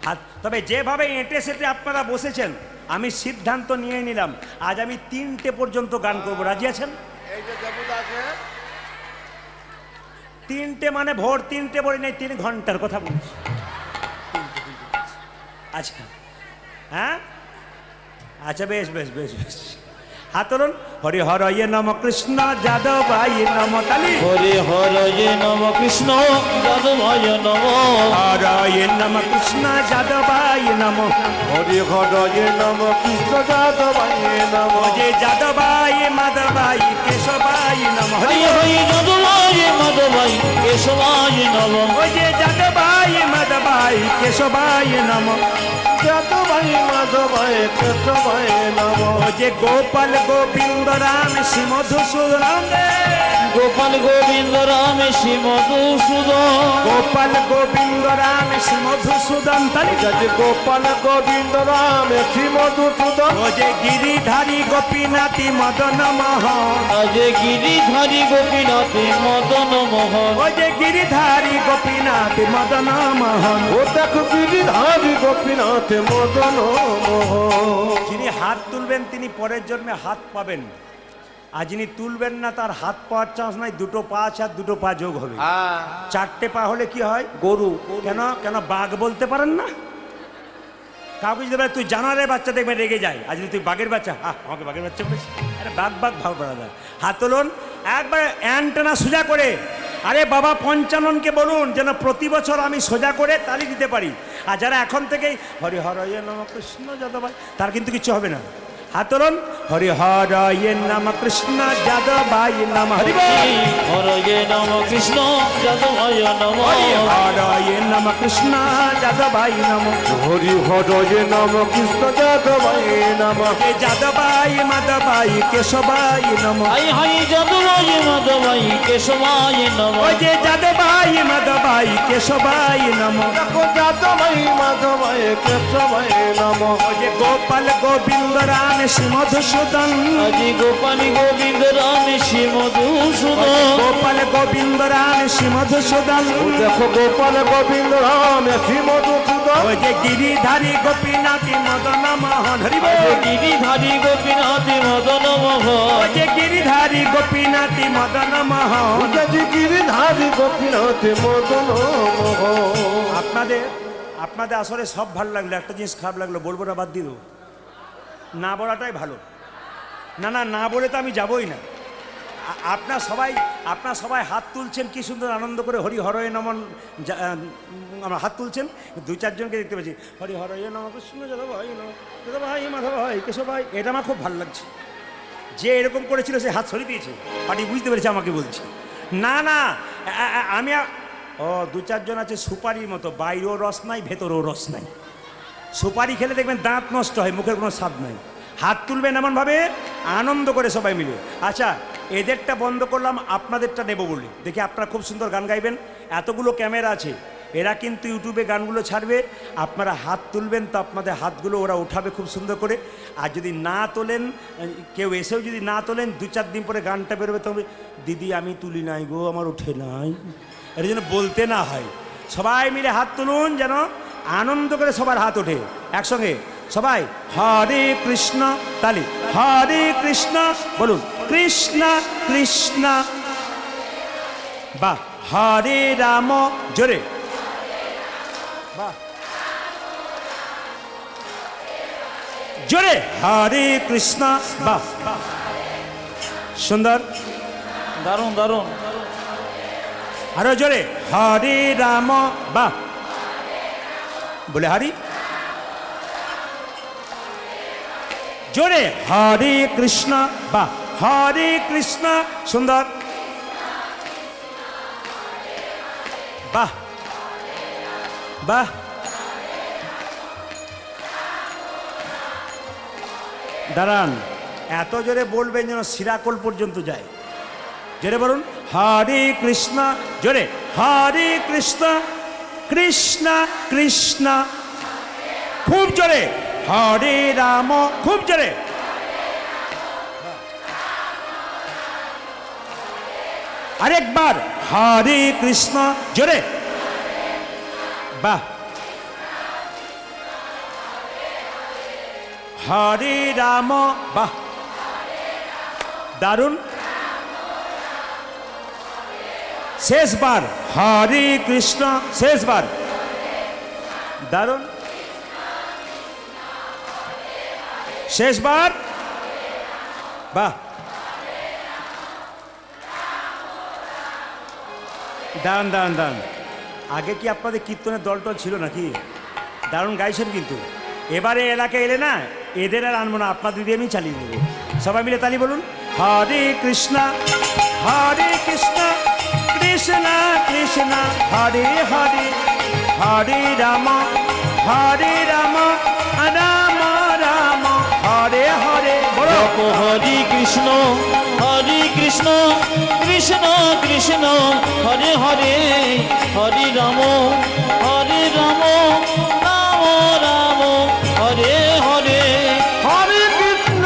হাত। তবে যেভাবে এঁটে সেটে আপনারা বসেছেন, আমি সিদ্ধান্ত নিয়ে নিলাম, আজ আমি 3টে পর্যন্ত গান করবো। রাজি আছেন? এই যে দেবতা আছে, 3টে মানে ভোর 3টে বলি নেই, 3 ঘন্টার কথা বলছি। আচ্ছা, হ্যাঁ আচ্ছা, বেশ বেশ বেশ বেশ, হাত তুলুন। হরি হরয়ে নম কৃষ্ণ যাদবায় নম কালী। হরি হরয়ে নম কৃষ্ণ, যাদবায় নম। হরয়ে নম কৃষ্ণ যাদবায় নম। হরি হরয়ে নম কৃষ্ণ যাদবায় নম। যে যাদবায় মাধবায় কেশবায় নম। হাই হাই যাদবাই মাধবাই কেশবায় নম। যে যাদবায় মাধবায় কেশবায় নম। যাদবায় মাধবায় কেশবায় নম। যে গোপাল গোবিন্দ রাম শ্রী মধুসূদন। গোপাল গোবিন্দ রাম শ্রী মধুসূদন। গোপাল গোবিন্দ রাম শ্রী মধুসূদন তালি। যে গোপাল গোবিন্দ রাম শ্রী মধুসূদন। যে গিরিধারী গোপীনাথী মদন মোহন। আজ গিরিধারী গোপীনাথে মদন মোহন। যে গিরিধারী গোপীনাথী মদন মোহন। ও দেখো গিরিধারী গোপীনাথ মদন মোহন। যিনি হাত তুলবেন তিনি পরের জন্মে হাত পাবেন, আর যিনি তুলবেন না তার হাত পাওয়ার চান্স নাই। 2টো পা আছে আর 2টো পা যোগ হবে। 4টে পা হলে কি হয়? গরু। কেন বাঘ বলতে পারেন না? কাউকে যদি বলে তুই জানোয়ারের বাচ্চা দেখবে রেগে যায়, আর যদি তুই বাঘের বাচ্চা, আমাকে বাঘের বাচ্চা বলেছি, আরে বাঘ ভাব বাড়া। হাত তুলুন একবার অ্যান্টেনা সোজা করে। আরে বাবা পঞ্চাননকে বলুন যেন প্রতি বছর আমি সোজা করে তালি দিতে পারি। আর যারা এখন থেকেই হরি হরয়ে নম কৃষ্ণ যাদবায়, তার কিন্তু কিছু হবে না। হাত তুলুন। হরি হরয়ে নম কৃষ্ণ যাদবায় নম। হরি বল। হরয়ে নম কৃষ্ণ, যাদবায় নম। হরি হরয়ে নম কৃষ্ণ যাদবায় নম। হরি হরয়ে নম কৃষ্ণ যাদবায় নম। যে যাদবায় মাধবায় কেশবায় নম। হাই হাই যাদবায় মাধবাই কেশবায় নম। যে যাদবায় মাধবায় কেশবায় নম। দেখো যাদবায় মাধবায় কেশবায় নম। যে গোপাল গোবিন্দ রাম শ্রী মধুসূদন। আজ গোপাল গোবিন্দ রাম শ্রী মধুসূদন। গোপাল গোবিন্দ রাম শ্রী মধুসূদন। ও দেখো গোপাল গোবিন্দ রাম শ্রী মধুসূদন। যে গিরিধারী গোপীনাথী মদন মোহন। হরি বল। গিরিধারী গোপীনাথ মদন মোহন। যে গিরিধারী গোপীনাথী মদন মোহন। যে গিরিধারী গোপীনাথ মদন মোহন। আপনাদের আসলে সব ভালো লাগলো, একটা জিনিস খারাপ লাগলো, বলবো না, বাদ দিয়ে দেবো। না বলাটাই ভালো। না বলে তো আমি যাবই না। আপনার সবাই হাত তুলছেন, কি সুন্দর আনন্দ করে হরি হরয়ে নমন আমরা হাত তুলছেন। দু চারজনকে দেখতে পাচ্ছি হরি হরয়ে নম কৃষ্ণ যাদব ভাই যাদব ভাই মাধব ভাই কেশব ভাই, এটা আমার খুব ভালো লাগছে। যে এরকম করেছিল সে হাত সরিয়ে দিয়েছে, পার্টি বুঝতে পেরেছে আমাকে বলছে। না না আমি ও দু চারজন আছে সুপারির মতো, বাইরেও রস নাই ভেতরেও রস নাই। সুপারি খেলে দেখবেন দাঁত নষ্ট হয়, মুখের কোনো স্বাদ নাই। হাত তুলবেন এমনভাবে আনন্দ করে সবাই মিলে। আচ্ছা এদেরটা বন্ধ করলাম, আপনাদেরটা নেব বলি। দেখি আপনারা খুব সুন্দর গান গাইবেন, এতগুলো ক্যামেরা আছে, এরা কিন্তু ইউটিউবে গানগুলো ছাড়বে। আপনারা হাত তুলবেন তো আপনাদের হাতগুলো ওরা উঠাবে খুব সুন্দর করে। আর যদি না তোলেন, কেউ এসেও যদি না তোলেন, 2-4 দিন পরে গানটা বেরোবে, তবে দিদি আমি তুলি নাই গো, আমার ওঠে নাই, এর জন্য বলতে না হয়। সবাই মিলে হাত তুলুন, যেন আনন্দ করে সবার হাত ওঠে একসঙ্গে। সবাই হরে কৃষ্ণ, তালি হরে কৃষ্ণ বলুন, কৃষ্ণ কৃষ্ণ বা হরে রাম, জোরে বাহ, জোরে হরে কৃষ্ণ, বাহ সুন্দর, দারুণ দারুণ। আরো জোরে হরে রাম, বাহ বলে হরি, জোরে হরে কৃষ্ণ, বাহ হরে কৃষ্ণ, সুন্দর বাহ বাহ। দাঁড়ান, এত জোরে বলবেন যেন সিরাকোল পর্যন্ত যায়। জোরে বলুন হরে কৃষ্ণ, জোরে হরে কৃষ্ণ কৃষ্ণ কৃষ্ণ, খুব জোরে হরে রাম, খুব জোরে, আরেকবার হরে কৃষ্ণ, জোরে বাহ, হরে রাম, বাহ দারুণ। শেষবার হরে কৃষ্ণ, শেষবার দারুণ, শেষবার বাহ দান দান দান। আগে কি আপনাদের কীর্তনের দলটল ছিল নাকি? দারুণ গাইছেন কিন্তু। এবারে এলাকায় এলে না, এদের আর আনবো না, আপনাদের দিয়ে আমি চালিয়ে দেবো। সবাই মিলে তালি বলুন হরে কৃষ্ণ কৃষ্ণ কৃষ্ণ হরে হরে, হরে রাম রাম রাম হরে হরে, বলো হরে কৃষ্ণ কৃষ্ণ কৃষ্ণ হরে হরে, হরে রাম রাম রাম হরে হরে। হরে কৃষ্ণ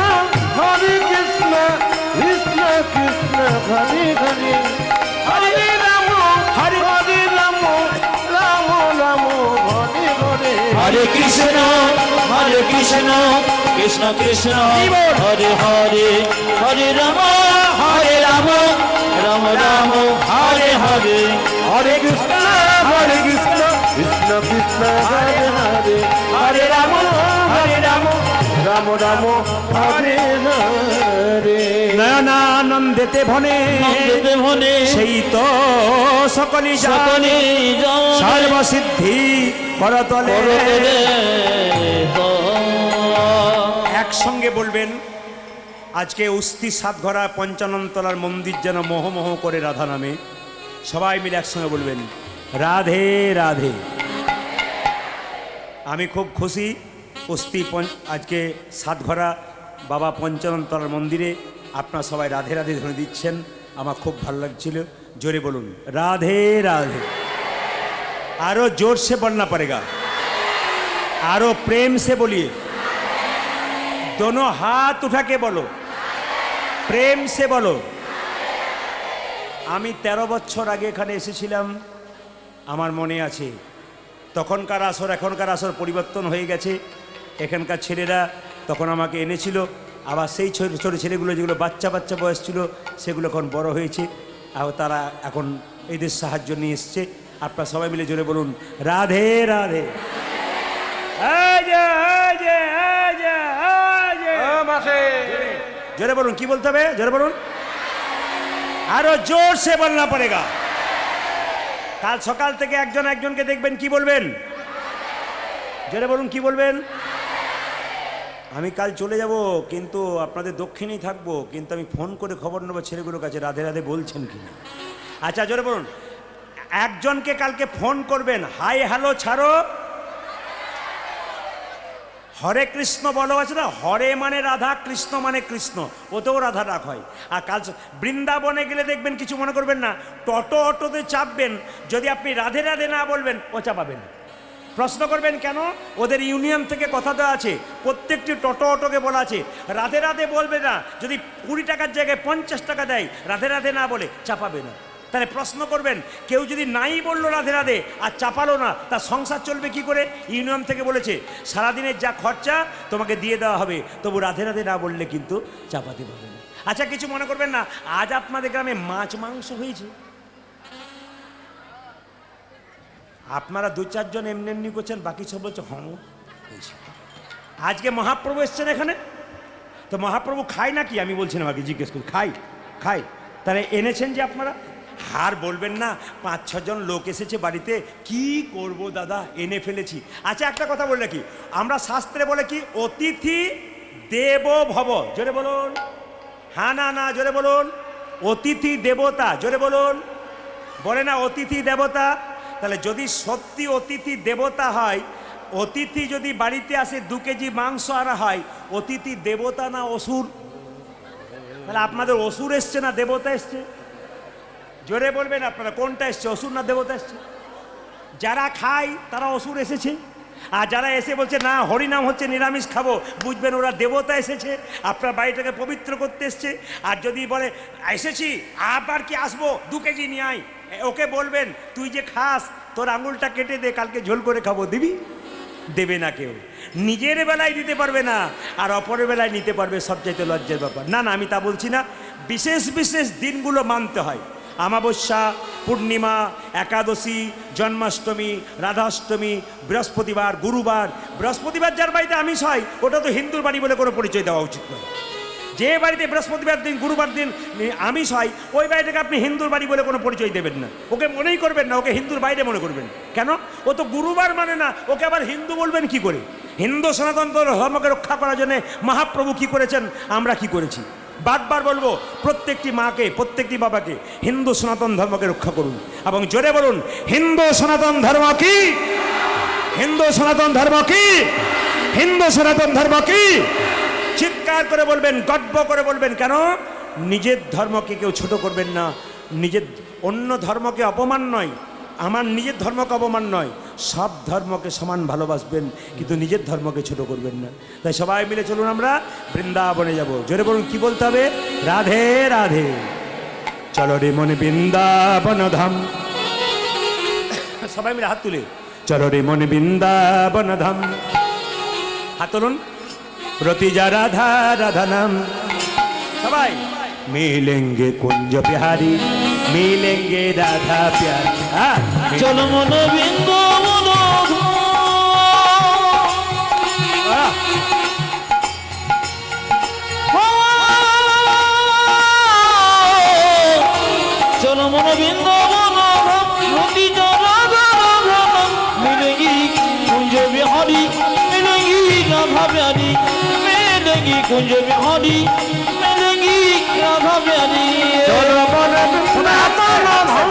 কৃষ্ণ কৃষ্ণ হরে হরে, হরে রাম রাম রাম হরে হরে। হরে কৃষ্ণ কৃষ্ণ কৃষ্ণ হরে হরে, হরে রাম রাম রাম হরে হরে। হরে কৃষ্ণ কৃষ্ণ কৃষ্ণ হরে হরে, হরে রাম রাম রাম হরে হরে। নয়নানন্দেতে ভনে নন্দেতে ভনে সেই তো সকলি সকলে জানে, সর্বসিদ্ধি করতলে। করতলে একসঙ্গে বলবেন, আজকে অস্থি সাতঘরা পঞ্চাননতলার মন্দির যেন মোহ করে রাধা নামে। সবাই মিলে একসঙ্গে বলবেন রাধে রাধে। আমি খুব খুশি, অস্থি আজকে সাতঘরা বাবা পঞ্চাননতলার মন্দিরে আপনারা সবাই রাধে রাধে ধ্বনি দিচ্ছেন, আমার খুব ভালো লাগছিল। জোরে বলুন রাধে রাধে, আরো जोर से बोलना पड़ेगा, आरो प्रेम से बोलिए, दोनों हाथ उठा के बोलो, प्रेम से बोलो। আমি 13 বছর আগে এখানে এসেছিলাম, আমার মনে আছে। তখনকার আসর এখনকার আসর পরিবর্তন হয়ে গেছে। এখানকার ছেলেরা তখন আমাকে এনেছিল, আবার সেই ছোট ছোট ছেলেগুলো যেগুলো বাচ্চা বয়স ছিল সেগুলো এখন বড় হয়েছে, আর তারা এখন এদের সাহায্য নিয়ে এসছে। আপনারা সবাই মিলে জোরে বলুন রাধে রাধে। জোরে বলুন, কি বলতে হবে জোরে বলুন। আরো জোর সে বলনা পড়েগা। কাল সকাল থেকে একজন একজনকে দেখবেন, কি বলবেন? জোরে বলুন, কি বলবেন? আমি কাল চলে যাব, কিন্তু আপনাদের দক্ষিণেই থাকবো, কিন্তু আমি ফোন করে খবর নেবো ছেলেগুলোর কাছে রাধে রাধে বলছেন কিনা। আচ্ছা জোরে বলুন, একজনকে কালকে ফোন করবেন, হাই হ্যালো ছাড়ো, হরে কৃষ্ণ বলো আছে না, হরে মানে রাধা, কৃষ্ণ মানে কৃষ্ণ, ওতেও রাধা রাখ হয়। আর কাল বৃন্দাবনে গেলে দেখবেন, কিছু মনে করবেন না, অটোতে চাপবেন, যদি আপনি রাধে রাধে না বলবেন ও চাপাবেন। প্রশ্ন করবেন কেন? ওদের ইউনিয়ন থেকে কথা দেওয়া আছে, প্রত্যেকটি অটোকে বলা আছে রাধে রাধে বলবে না, যদি 20 টাকার জায়গায় 50 টাকা দেয়, রাধে রাধে না বলে চাপাবে না। তাহলে প্রশ্ন করবেন, কেউ যদি নাই বললো রাধে রাধে আর চাপালো না, তার সংসার চলবে কি করে? ইউনিয়ন থেকে বলেছে সারাদিনের যা খরচা তোমাকে দিয়ে দেওয়া হবে, তবু রাধে রাধে না বললে কিন্তু চাপাতে পারবে না। আচ্ছা কিছু মনে করবেন না, আজ আপনাদের গ্রামে মাছ মাংস হয়েছে, আপনারা 2-4 জন এমনি এমনি করছেন, বাকি সব বলছে হম হয়েছে। আজকে মহাপ্রভু এসছেন এখানে, তো মহাপ্রভু খায় নাকি? আমি বলছি না, বাকি জিজ্ঞেস করি, খাই। তাহলে এনেছেন যে আপনারা, আর বলবেন না 5-6 জন লোক এসেছে বাড়িতে, কি করব দাদা এনে ফেলেছি। আচ্ছা একটা কথা বললে কি, আমরা শাস্ত্রে বলে কি, অতিথি দেবো ভব, জোরে বলুন। হ্যাঁ না জোরে বলুন। অতিথি দেবতা, জোরে বলুন। বলে না অতিথি দেবতা। তাহলে যদি সত্যি অতিথি দেবতা হয়, অতিথি যদি বাড়িতে আসে 2 কেজি মাংস আনা হয়, অতিথি দেবতা না অসুর? তাহলে আপনাদের অসুর এসছে না দেবতা এসছে? জোরে বলবেন আপনারা, কোনটা এসছে, অসুর না দেবতা এসছে? যারা খায় তারা অসুর এসেছে, আর যারা এসে বলছে না হরিনাম হচ্ছে নিরামিষ খাবো, বুঝবেন ওরা দেবতা এসেছে, আপনার বাড়িটাকে পবিত্র করতে এসছে। আর যদি বলে এসেছি আবার কি আসবো, 2 কেজি নিয়ে আয়, ওকে বলবেন তুই যে খাস তোর আঙুলটা কেটে দে, কালকে ঝোল করে খাবো, দিবি? দেবে না কেউ। নিজের বেলায় দিতে পারবে না, আর অপরের বেলায় নিতে পারবে, সবচাইতে লজ্জার ব্যাপার। না আমি তা বলছি না, বিশেষ দিনগুলো মানতে হয়। অমাবস্যা, পূর্ণিমা, একাদশী, জন্মাষ্টমী, রাধাষ্টমী, বৃহস্পতিবার, গুরুবার। বৃহস্পতিবার যার বাড়িতে আমিষ হয়, ওটা তো হিন্দুর বাড়ি বলে কোনো পরিচয় দেওয়া উচিত নয়। যে বাড়িতে বৃহস্পতিবার দিন, গুরুবার দিন আমিষ হয়, ওই বাড়িটাকে আপনি হিন্দুর বাড়ি বলে কোনো পরিচয় দেবেন না, ওকে মনেই করবেন না, ওকে হিন্দুর বাইরে মনে করবেন। কেন? ও তো গুরুবার মানে না, ওকে আবার হিন্দু বলবেন কি করে? হিন্দু সনাতন ধর্মকে রক্ষা করার জন্য মহাপ্রভু কি করেছেন, আমরা কি করেছি? বারবার বলবো, প্রত্যেকটি মাকে, প্রত্যেকটি বাবাকে হিন্দু সনাতন ধর্মকে রক্ষা করুন, এবং জোরে বলুন হিন্দু সনাতন ধর্ম কি, হিন্দু সনাতন ধর্ম কি, হিন্দু সনাতন ধর্ম কি। চিৎকার করে বলবেন, গর্ব করে বলবেন। কেন? নিজের ধর্মকে কেউ ছোট করবেন না, নিজের অন্য ধর্মকে অপমান নয়, আমার নিজের ধর্মকে অপমান নয়, সব ধর্মকে সমান ভালোবাসবেন, কিন্তু নিজের ধর্মকে ছোট করবেন না। তাই সবাই মিলে চলুন আমরা বৃন্দাবনে যাব। জোরে বলুন, কি বলতে হবে? রাধে রাধে। চলো রে মনে বৃন্দাবন ধাম, সবাই মিলে হাত তুলে চলো রে মনে বৃন্দাবন ধাম, হাত তুলুন। প্রতিজা রাধা রাধা নাম, সবাই মিলেঙ্গে কুঞ্জ বিহারি, মিলেঙ্গে রাধা প্যারি। চলো মন বৃন্দাবন চলো মন বৃন্দাবন প্রতিজা রাধা রাধা নাম, মিলেঙ্গি কুঞ্জ বিহারি, মিলেঙ্গি রাধা প্যারি, মিলেঙ্গি কুঞ্জ বিহারি, মিলেঙ্গি রাধা প্যারি। চলো মন বৃন্দাবন ধাম,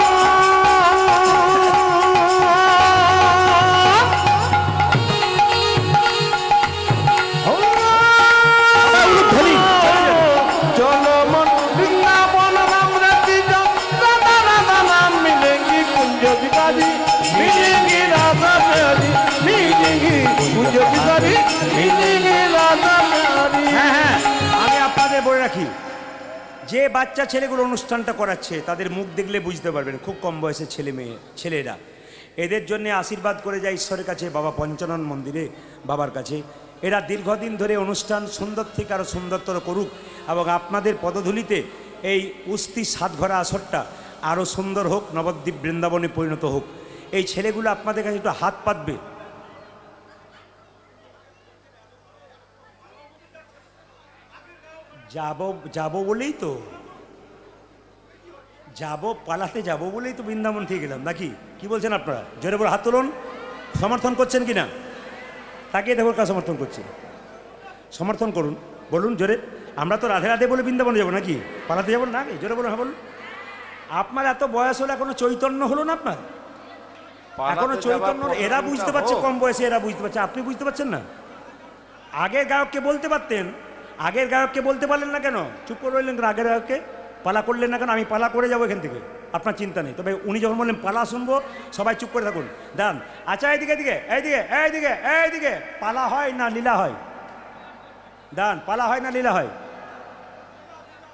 চলো মন বৃন্দাবন ধাম, রাধা রাধা নাম, মিলেঙ্গি কুঞ্জ বিহারি, মিলেঙ্গি রাধা প্যারি, মিলেঙ্গি কুঞ্জ বিহারি, মিলেঙ্গি রাধা প্যারি। হ্যাঁ, আমি আপনাদের বলে রাখি, যে বাচ্চা ছেলেগুলো অনুষ্ঠানটা করাচ্ছে তাদের মুখ দেখলে বুঝতে পারবেন, খুব কম বয়সের ছেলেরা। এদের জন্য আশীর্বাদ করে যায় ঈশ্বরের কাছে, বাবা পঞ্চানন মন্দিরে, বাবার কাছে। এরা দীর্ঘদিন ধরে অনুষ্ঠান সুন্দর থেকে আরও সুন্দরতর করুক, এবং আপনাদের পদধূলিতে এই উস্তি সাতঘরা আসরটা আরও সুন্দর হোক, নবদ্বীপ বৃন্দাবনে পরিণত হোক। এই ছেলেগুলো আপনাদের কাছে একটু হাত পাতবে। যাব বলেই তো যাব, পালাতে যাব বলেই তো বৃন্দাবন থেকে গেলাম নাকি? কি বলছেন আপনারা? জোরে বলে হাত তুলুন। সমর্থন করছেন কি না? তাকে দেখো কাজ সমর্থন করছে, সমর্থন করুন, বলুন জোরে। আমরা তো রাধে রাধে বলে বৃন্দাবনে যাবো নাকি? পালাতে যাবো না? জোরে বলুন, হ্যাঁ বলুন। আপনার এত বয়স হলো এখনো চৈতন্য হলো না আপনার? এখনো চৈতন্য? এরা বুঝতে পারছে কম বয়সে, এরা বুঝতে পারছে, আপনি বুঝতে পারছেন না? আগের গায়ককে বলতে পারতেন, আগের গায়ককে বলতে পারলেন না কেন? চুপ করে রইলেন কেন? আগের গায়ককে পালা করলেন না কেন? আমি পালা করে যাবো এখান থেকে, আপনার চিন্তা নেই। তবে উনি যখন বললেন পালা শুনবো, সবাই চুপ করে থাকুন। দান আচ্ছা, এইদিকে এইদিকে এইদিকে এইদিকে এইদিকে, পালা হয় না লীলা হয়? দান পালা হয় না লীলা হয়?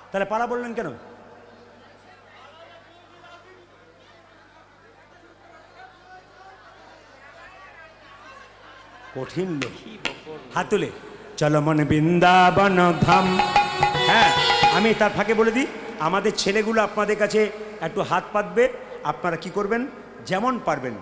তাহলে পালা বললেন কেন? কঠিন লোক। হাত তুলে চলো মন বৃন্দাবন ধাম। হ্যাঁ, আমি তার ফাঁকে বলে দিই, আমাদের ছেলেগুলো আপনাদের কাছে একটু হাত পাতবে। আপনারা কি করবেন? যেমন পারবেন।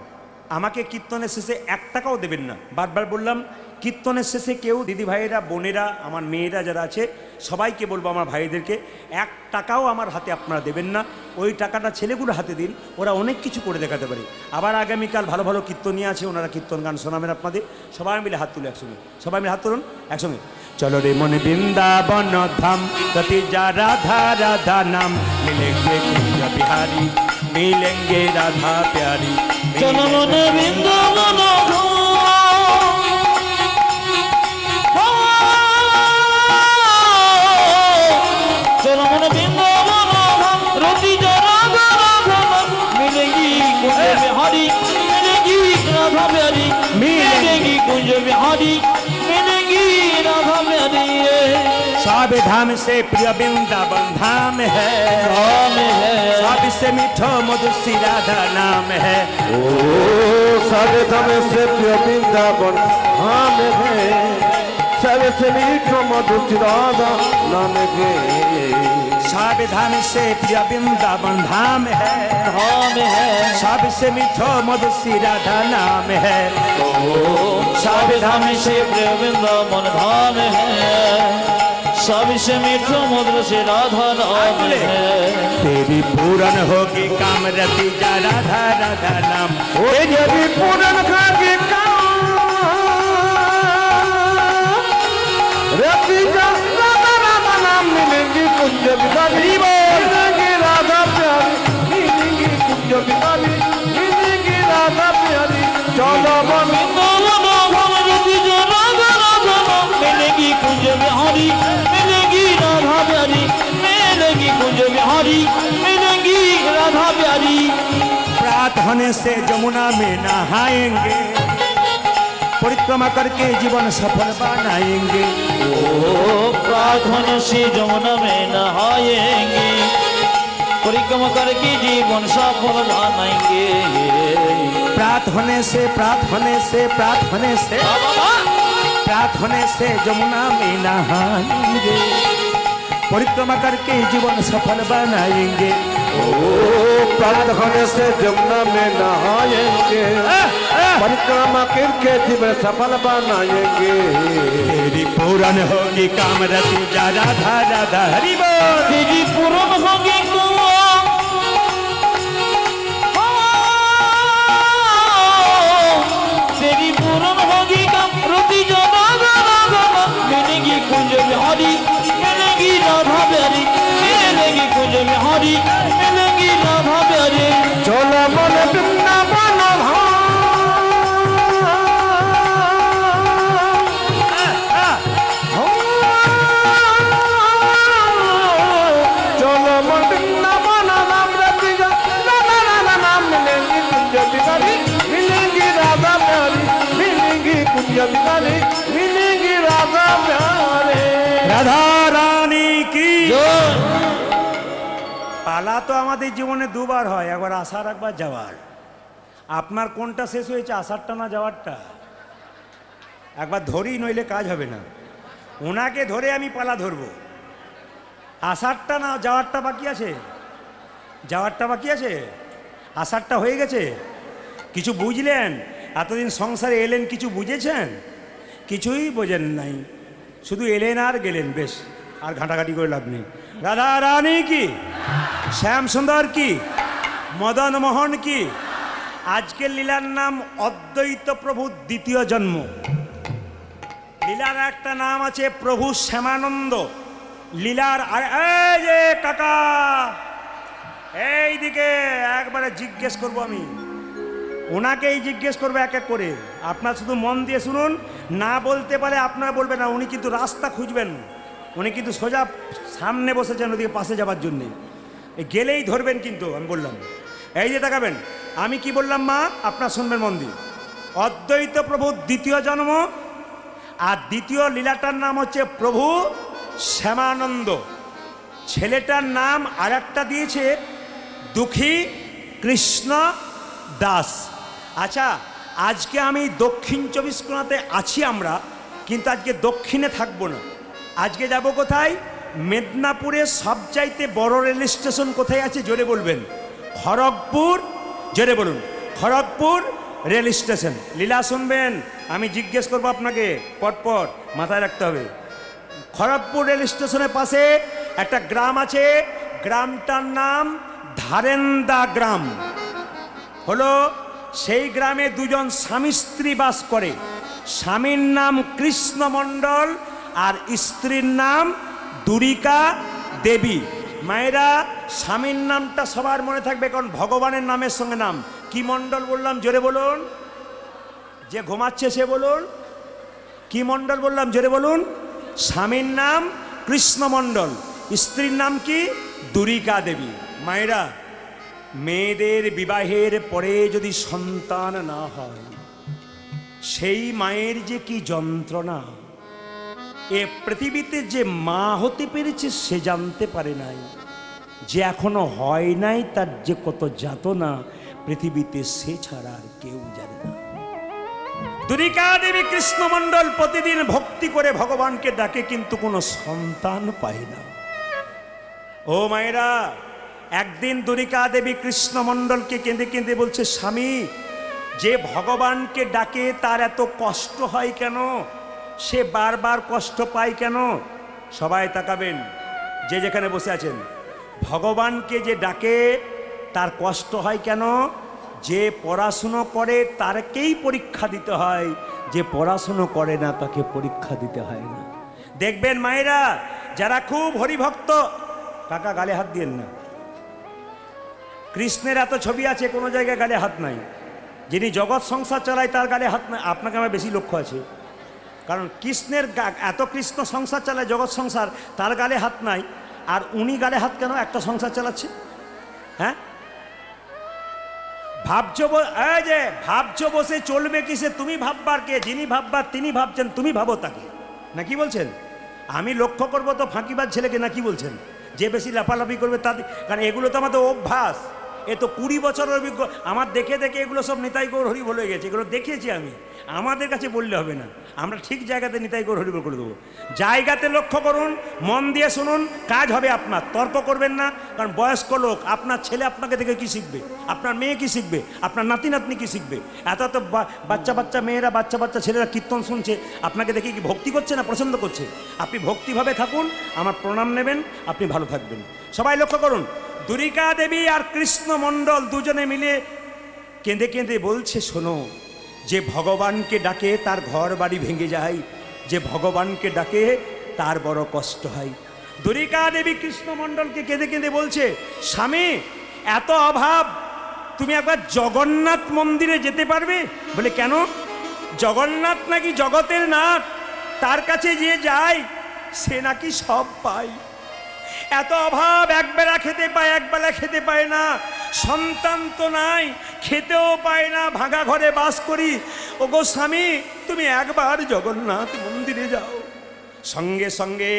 আমাকে কীর্তনের শেষে 1 টাকাও দেবেন না। বারবার বললাম, কীর্তনের শেষে কেউ, দিদি ভাইয়েরা, বোনেরা, আমার মেয়েরা যারা আছে, সবাইকে বলবো, আমার ভাইদেরকে, 1 টাকাও আমার হাতে আপনারা দেবেন না। ওই টাকাটা ছেলেগুলো হাতে দিন, ওরা অনেক কিছু করে দেখাতে পারে। আবার আগামীকাল ভালো ভালো কীর্তনিয়া আছে, ওনারা কীর্তন গান শোনাবেন আপনাদের। সবাই মিলে হাত তুলে একসঙ্গে, সবাই মিলে হাত তুলুন একসঙ্গে। চলো রে মন বৃন্দাবন ধাম, কতি যা রাধা রাধা নাম, মিলেंगे कुंज बिहारी, मिलेंगे राधा प्यारी। চলো মনে বৃন্দাবন চলো মনে বৃন্দাবন রতি রাধা রাধা মিলেগি কুঞ্জ বিহারি, মিলেগি রাধা প্যারি, মিলেগি কুঞ্জ বিহারি, मिलेगी राधा प्यारी। सब धाम से प्रिय वृंदावन धाम है, सबसे मीठो मधुर सी राधा नाम है। ओ सारे धाम से प्रिय वृंदावन धाम है, सबसे मीठो मधुर सी राधा नाम है। सब धाम से प्रिय वृंदावन धाम है, सबसे मीठो मधुर सी राधा नाम है। सब धाम से प्रिय वृंदावन धाम है, सबसे मीठो मधुर से राधा नाम है। तेरी पूरन होगी काम रति जा राधा राधा नाम, तेरी पूरन होगी काम रति जा राधा राधा नाम, मिलेंगी कुंज बिहारी, मिलेंगी राधा प्यारी, मिलेंगी कुंज बिहारी, मिलेंगी राधा प्यारी। चलो मन मिलेगी कुंज बिहारी, मिलेगी राधा प्यारी, मिलेगी कुंज बिहारी, मिलेगी राधा प्यारी। प्रात होने से जमुना में नहाएंगे, परिक्रमा करके जीवन सफल बनाएंगे। ओ प्रार्थना से जमुना में नहाएंगे, परिक्रमा करके जीवन सफल बनाएंगे। प्रात होने से प्रात होने से प्रात होने से प्रात होने से जमुना में नहाएंगे, परिक्रमा करके जीवन सफल बनाएंगे। ओ प्रात होने से जमुना में नहाएंगे, परिक्रमा करके जीवन सफल बनाएंगे। तेरी पूरन होगी काम रति जा राधा राधा, हरि बोल। तेरी पूरन होगी तेरी पूरन होगी काम रति जा राधा राधा, मिलेगी कुंज बिहारी, मिलेगी राधा प्यारी, मिलेगी कुंज बिहारी, मिलेगी राधा प्यारी। चलो मन वृंदावन धाम, चलो मन वृंदावन धाम, रति जा राधा राधा नाम, मिलेंगी कुंज बिहारी, मिलेंगी राधा प्यारी, मिलेंगी कुंज बिहारी, मिलेंगी राधा प्यारे। রাধা রানী কি জয়। পালা তো আমাদের জীবনে দুবার হয়, একবার আসার একবার যাওয়ার। আপনার কোনটা শেষ হয়েছে, আসারটা না যাওয়ারটা? একবার ধরি, নইলে কাজ হবে না। ওনাকে ধরে আমি পালা ধরবো। আসারটা না যাওয়ারটা বাকি আছে? যাওয়ারটা বাকি আছে, আসারটা হয়ে গেছে। কিছু বুঝলেন? এতদিন সংসারে এলেন, কিছু বুঝেছেন? কিছুই বোঝেন নাই, শুধু এলেন আর গেলেন। বেশ, আর ঘাঁটাঘাঁটি করে লাভ নেই। রাধা রানী কি শ্যাম সুন্দর কি, মদন মোহন কি। আজকের লীলার নাম অদ্বৈত প্রভুর দ্বিতীয় জন্ম। লীলার একটা নাম আছে প্রভু শ্যামানন্দ। লীলার এই যে কাকা, এই দিকে একবারে জিজ্ঞেস করব আমি, ওনাকেই জিজ্ঞেস করবো এক এক করে। আপনার শুধু মন দিয়ে শুনুন, না বলতে পারে আপনারা বলবেন না। উনি কিন্তু রাস্তা খুঁজবেন, উনি কিন্তু সোজা সামনে বসেছেন ওদিকে পাশে যাবার জন্যে, গেলেই ধরবেন কিন্তু আমি বললাম। এই যে তাকাবেন, আমি কি বললাম মা, আপনার শুনবেন মন দিয়ে। অদ্বৈত প্রভুর দ্বিতীয় জন্ম, আর দ্বিতীয় লীলাটার নাম হচ্ছে প্রভু শ্যামানন্দ। ছেলেটার নাম আর একটা দিয়েছে দুঃখী কৃষ্ণ দাস। আচ্ছা, আজকে আমি দক্ষিণ 24 পরগনাতে আছি আমরা, কিন্তু আজকে দক্ষিণে থাকবো না। আজকে যাব কোথায়? মেদিনীপুরে সবচাইতে বড় রেল স্টেশন কোথায় আছে জোরে বলবেন? খড়গপুর। জোরে বলুন, খড়গপুর রেল স্টেশন। লীলা শুনবেন, আমি জিজ্ঞেস করবো আপনাকে পটপট, মাথায় রাখতে হবে। খড়গপুর রেল স্টেশনের পাশে একটা গ্রাম আছে, গ্রামটার নাম ধারেন্দা গ্রাম। হলো সেই গ্রামে দুজন স্বামী স্ত্রী বাস করে। স্বামীর নাম কৃষ্ণ মণ্ডল আর স্ত্রীর নাম দুরিকা দেবী। মায়েরা, স্বামীর নামটা সবার মনে থাকবে, কারণ ভগবানের নামের সঙ্গে নাম। কি মণ্ডল বললাম জোরে বলুন? যে ঘুমাচ্ছে সে বলুন। কি মণ্ডল বললাম জোরে বলুন? স্বামীর নাম কৃষ্ণ মণ্ডল, স্ত্রীর নাম কি? দুরিকা দেবী। মায়েরা, মেয়েদের বিবাহের পরে যদি সন্তান না হয়, সেই মায়ের যে কি যন্ত্রণা। এ পৃথিবীতে যে মা হতে পেরেছে সে জানতে পারে নাই, যে এখনো হয় নাই তার যে কত যাতনা পৃথিবীতে সে ছাড়া আর কেউ জানে না। দুরিকা দেবী কৃষ্ণমণ্ডল প্রতিদিন ভক্তি করে ভগবানকে ডাকে, কিন্তু কোনো সন্তান পায় না। ও মায়েরা, একদিন দুরিকা দেবী কৃষ্ণমণ্ডলকে কেঁদে কেঁদে বলছে, স্বামী, যে ভগবানকে ডাকে তার এত কষ্ট হয় কেন? সে বারবার কষ্ট পায় কেন? সবাই তাকাবেন, যে যেখানে বসে আছেন। ভগবানকে যে ডাকে তার কষ্ট হয় কেন? যে পড়াশুনো করে তারকেই পরীক্ষা দিতে হয়, যে পড়াশুনো করে না তাকে পরীক্ষা দিতে হয় না। দেখবেন মায়েরা, যারা খুব হরিভক্ত, কাকা গালে হাত দিয়েন না। কৃষ্ণের এত ছবি আছে, কোনো জায়গায় গালে হাত নাই। যিনি জগৎ সংসার চালায় তার গালে হাত নাই। আপনাকে আমার বেশি লক্ষ্য আছে, কারণ কৃষ্ণের এত কৃষ্ণ সংসার চালায়, জগৎ সংসার, তার গালে হাত নাই। আর উনি গালে হাত কেন? একটা সংসার চালাচ্ছে। হ্যাঁ, ভাবছো বসে চলবে কিসে? তুমি ভাববার কে? যিনি ভাববার তিনি ভাবছেন, তুমি ভাবো তাকে। না কি বলছেন? আমি লক্ষ্য করবো তো ফাঁকিবাজ ছেলেকে, না কি বলছেন? যে বেশি লাফালাফি করবে তাদের, কারণ এগুলো তো আমাদের অভ্যাস। এ তো 20 বছরের অভিজ্ঞ। আমার দেখে দেখে এগুলো সব নিতাই গৌর হরি বলে গেছে, এগুলো দেখেছি আমি। আমাদের কাছে বললে হবে না, আমরা ঠিক জায়গাতে নিতাই গৌর হরি বল করে দেবো। জায়গাতে লক্ষ্য করুন, মন দিয়ে শুনুন, কাজ হবে আপনার। তর্ক করবেন না, কারণ বয়স্ক লোক, আপনার ছেলে আপনাকে দেখে কি শিখবে? আপনার মেয়ে কি শিখবে? আপনার নাতি নাতনি কি শিখবে? এত বাচ্চা বাচ্চা মেয়েরা, বাচ্চা বাচ্চা ছেলেরা কীর্তন শুনছে, আপনাকে দেখে কি ভক্তি করছে না পছন্দ করছে? আপনি ভক্তিভাবে থাকুন, আমার প্রণাম নেবেন, আপনি ভালো থাকবেন। সবাই লক্ষ্য করুন, দুরিকা দেবী আর কৃষ্ণ মণ্ডল দুজনে মিলে কেঁদে কেঁদে বলছে, শোনো, যে ভগবানকে ডাকে তার ঘর বাড়ি ভেঙে যায়, যে ভগবানকে ডাকে তার বড় কষ্ট হয়। দুরিকা দেবী কৃষ্ণ মণ্ডলকে কেঁদে কেঁদে বলছে, স্বামী, এত অভাব, তুমি একবার জগন্নাথ মন্দিরে যেতে পারবে? বলে, কেন? জগন্নাথ নাকি জগতের নাথ, তার কাছে যে যায় সে নাকি সব পায়। এত অভাব, একবেলা খেতে পায়, একবেলা খেতে পায় না, সন্তান তো নাই, খেতেও পায় না, ভাঙা ঘরে বাস করি। ওগো স্বামী, তুমি একবার জগন্নাথ মন্দিরে যাও। সঙ্গে সঙ্গে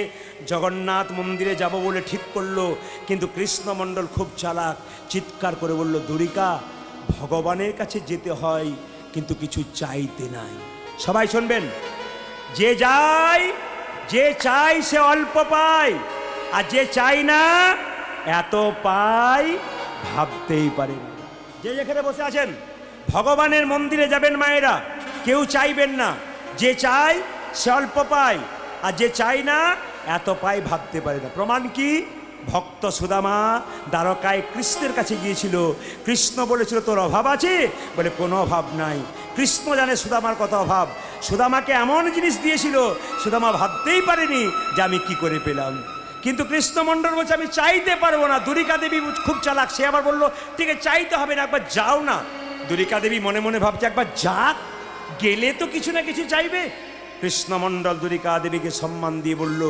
জগন্নাথ মন্দিরে যাব বলে ঠিক করলো, কিন্তু কৃষ্ণমণ্ডল খুব চালাক, চিৎকার করে বলল, দুরিকা, ভগবানের কাছে যেতে হয়, কিন্তু কিছু চাইতে নাই। সবাই শুনবেন, যে যায়, যে চাই সে অল্প পায়, আর যে চাই না এত পায় ভাবতেই পারেন। যে যেখানে বসে আছেন, ভগবানের মন্দিরে যাবেন মায়েরা, কেউ চাইবেন না। যে চায় সে অল্প পায়, আর যে চাই না এত পায় ভাবতে পারে না। প্রমাণ কি? ভক্ত সুদামা দ্বারকায় কৃষ্ণের কাছে গিয়েছিল। কৃষ্ণ বলেছিল তোর অভাব আছে? বলে কোনো অভাব নাই। কৃষ্ণ জানে সুদামার কত অভাব। সুদামাকে এমন জিনিস দিয়েছিল সুদামা ভাবতেই পারেনি যে আমি কি করে পেলাম। কিন্তু কৃষ্ণমণ্ডল বলছে আমি চাইতে পারবো না। দুরিকা দেবী খুব চালাক, সে আবার বললো ঠিক আছে চাইতে হবে না, একবার যাও না। দুরিকা দেবী মনে মনে ভাবছে একবার যাক, গেলে তো কিছু না কিছু চাইবে। কৃষ্ণমণ্ডল দুরিকা দেবীকে সম্মান দিয়ে বলল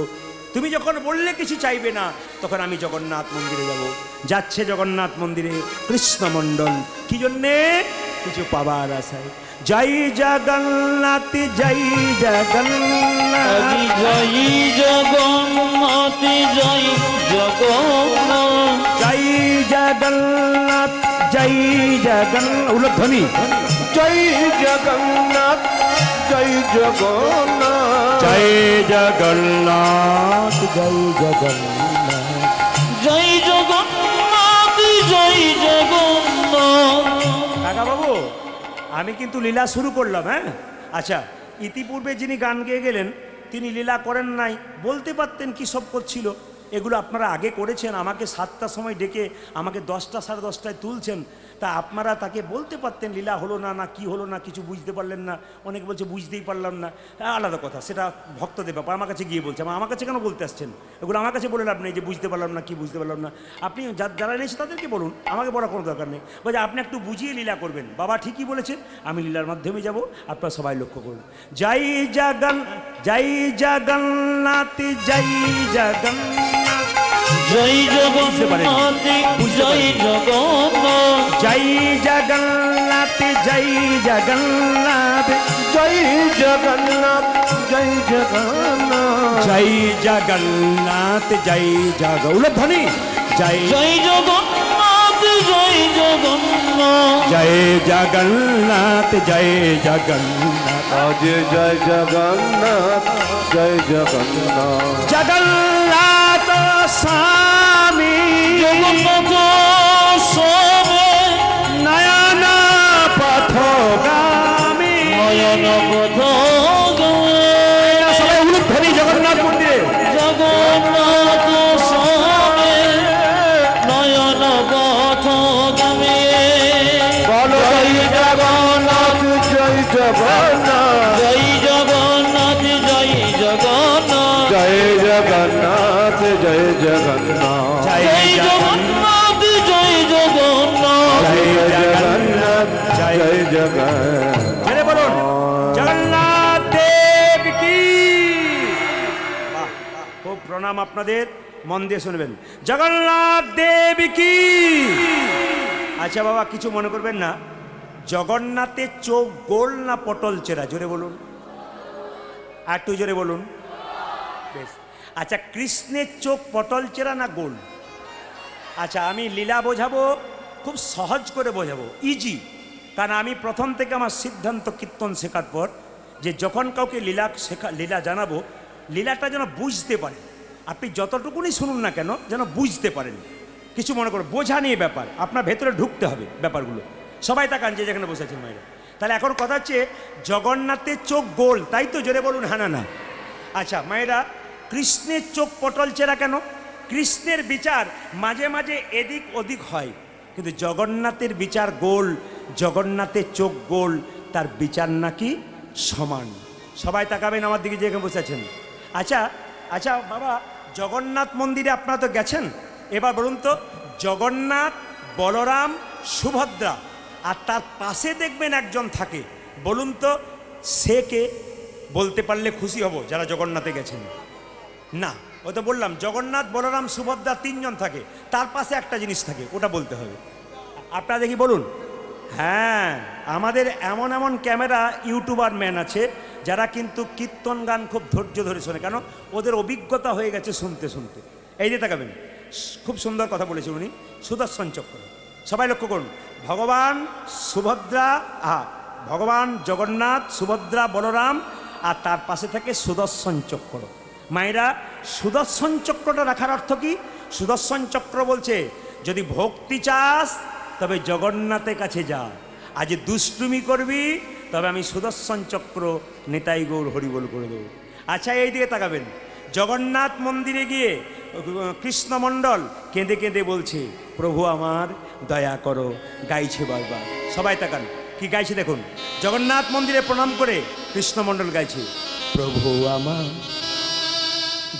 তুমি যখন বললে কিছু চাইবে না তখন আমি জগন্নাথ মন্দিরে যাব। যাচ্ছে জগন্নাথ মন্দিরে কৃষ্ণমণ্ডল, কি জন্যে? কিছু পাবার আশায়। জয় জগন্নাথ জয় জগন্নাথ জয় জগন্নাথ জয় জগন্নাথ জয় জগন্নাথ জয় জগন্নাথ। উলধ্বনি জয় জগন্নাথ জয় জগন্নাথ জয় জগন্নাথ জয় জগন্নাথ জয় জগন্নাথ জয় জগন্নাথ। কাকা বাবু আমি কিন্তু লীলা শুরু করলাম। হ্যাঁ আচ্ছা, ইতিপূর্বে যিনি গান গেয়ে গেলেন তিনি লীলা করেন নাই, বলতে পারতেন কি সব করছিল। এগুলো আপনারা আগে করেছেন, আমাকে 7টার সময় ডেকে আমাকে 10টা সাড়ে 10টায় তুলছেন। তা আপনারা তাকে বলতে পারতেন লীলা হলো না, না কি হলো না, কিছু বুঝতে পারলেন না। অনেকে বলছে বুঝতেই পারলাম না, আলাদা কথা, সেটা ভক্তদের ব্যাপার। আমার কাছে গিয়ে বলছে, আমার কাছে কেন বলতে আসছেন? এগুলো আমার কাছে বলে লাভ নেই যে বুঝতে পারলাম না, কি বুঝতে পারলাম না। আপনি যারা এনেছে তাদেরকে বলুন, আমাকে বলার কোনো দরকার নেই। বলছে আপনি একটু বুঝিয়ে লীলা করবেন। বাবা ঠিকই বলেছে, আমি লীলার মাধ্যমে যাব, আপনারা সবাই লক্ষ্য করুন। জয় জগন্নাথ জয় জগন্নাথ জয় জগন্নাথ জয় জগন্নাথ জয় জগন্নাথ জয় জগন্নাথ জয় জগন্নাথ জয় জগন্নাথ জয় জগন্নাথ জয় উলধ্বনি জয় জয় জগন্নাথ জয় জগন্নাথ জয় জগন্নাথ জয় জগন্নাথ আজ জয় জগন্নাথ জয় জগন্নাথ জগন্নাথ স্বামী জগন্নাথ স্বামী নয়ন পথগামী নয়ন পথ সবাই উলধ্বনি জগন্নাথ মন্দিরে জগন্নাথ স্বামী নয়ন পথ গামী বলো জয় জগন্নাথ জয় জগন্নাথ জয় জগন্নাথ জয় জগন্নাথ জয় জগন্নাথ জয় জগন্নাথ জয় জয় জগন্নাথ জয় জগন্নাথ জয় জগন্নাথ জয় জগন্নাথ জয় বলুন জগন্নাথ দেব কি। বাহ, খুব প্রণাম আপনাদের, মন দিয়ে শুনবেন। জগন্নাথ দেব কি। আচ্ছা বাবা কিছু মনে করবেন না, জগন্নাথের চোখ গোল না পটল চেরা? জোরে বলুন, আর একটু জোরে বলুন। বেশ, আচ্ছা কৃষ্ণের চোখ পটল চেরা না গোল? আচ্ছা আমি লীলা বোঝাবো, খুব সহজ করে বোঝাবো, ইজি। কারণ আমি প্রথম থেকে আমার সিদ্ধান্ত কীর্তন শেখার পর যে যখন কাউকে লীলা জানাবো, লীলাটা যেন বুঝতে পারে। আপনি যতটুকুনি শুনুন না কেন যেন বুঝতে পারেন। কিছু মনে করো, বোঝা নিয়ে ব্যাপার, আপনার ভেতরে ঢুকতে হবে ব্যাপারগুলো। সবাই তাকান যে যেখানে বসেছেন মায়েরা। তাহলে এখন কথা হচ্ছে জগন্নাথের চোখ গোল, তাই তো? জোরে বলুন হ্যাঁ না। আচ্ছা মায়েরা, কৃষ্ণের চোখ পটল চেরা কেন? কৃষ্ণের বিচার মাঝে মাঝে এদিক ওদিক হয়, কিন্তু জগন্নাথের বিচার গোল। জগন্নাথের চোখ গোল, তার বিচার নাকি সমান। সবাই তাকাবেন আমার দিকে যেখানে বসে আছেন। আচ্ছা আচ্ছা বাবা, জগন্নাথ মন্দিরে আপনারা তো গেছেন, এবার বলুন তো জগন্নাথ, বলরাম, সুভদ্রা, আর তার পাশে দেখবেন একজন থাকে, বলুন তো সে কে? বলতে পারলে খুশি হব যারা জগন্নাথে গেছেন। না, ও তো বললাম জগন্নাথ, বলরাম, সুভদ্রা তিনজন থাকে, তার পাশে একটা জিনিস থাকে, ওটা বলতে হবে। আপনারা দেখি বলুন। হ্যাঁ, আমাদের এমন এমন ক্যামেরা ইউটিউবার ম্যান আছে যারা কিন্তু কীর্তন গান খুব ধৈর্য ধরে শোনে, কেন ওদের অভিজ্ঞতা হয়ে গেছে শুনতে শুনতে। এই যে তাকাবেন, খুব সুন্দর কথা বলেছেন উনি, সুদর্শন চক্র। সবাই লক্ষ্য করুন, ভগবান সুভদ্রা, ভগবান জগন্নাথ, সুভদ্রা, বলরাম, আর তার পাশে থাকে সুদর্শন চক্র। মায়েরা, সুদর্শন চক্রটা রাখার অর্থ কি? সুদর্শন চক্র বলছে যদি ভক্তি চাস তবে জগন্নাথের কাছে যা, আজ দুষ্টুমি করবি তবে আমি সুদর্শন চক্র নিতাই গৌর হরিবোল করে দেবো। আচ্ছা এই দিকে তাকাবেন, জগন্নাথ মন্দিরে গিয়ে কৃষ্ণমণ্ডল কেঁদে কেঁদে বলছে, প্রভু আমার দয়া করো। গাইছে বারবার। সবাই তাকান, কি গাইছে দেখুন। জগন্নাথ মন্দিরে প্রণাম করে কৃষ্ণমণ্ডল গাইছে, প্রভু আমার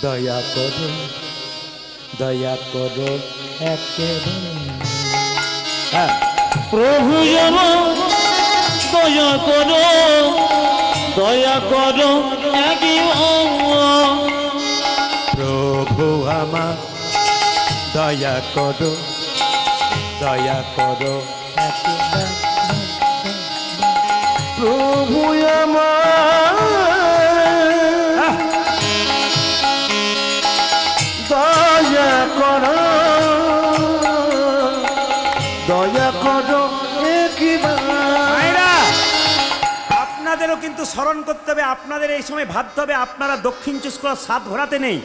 দয়া করো, দয়া করো একেবারে। হ্যাঁ, প্রভু আমার দয়া করো, দয়া করো একবার। প্রভু আমার দয়া করো, দয়া করো একেবারে। প্রভু আমার দয়া করো, দয়া করো একবার। মায়েরা, আপনাদেরও কিন্তু স্মরণ করতে হবে, আপনাদের এই সময় ভাবতে হবে, আপনারা দক্ষিণ চব্বিশ পরগনার স্বাদ ঘোরাতে নেই।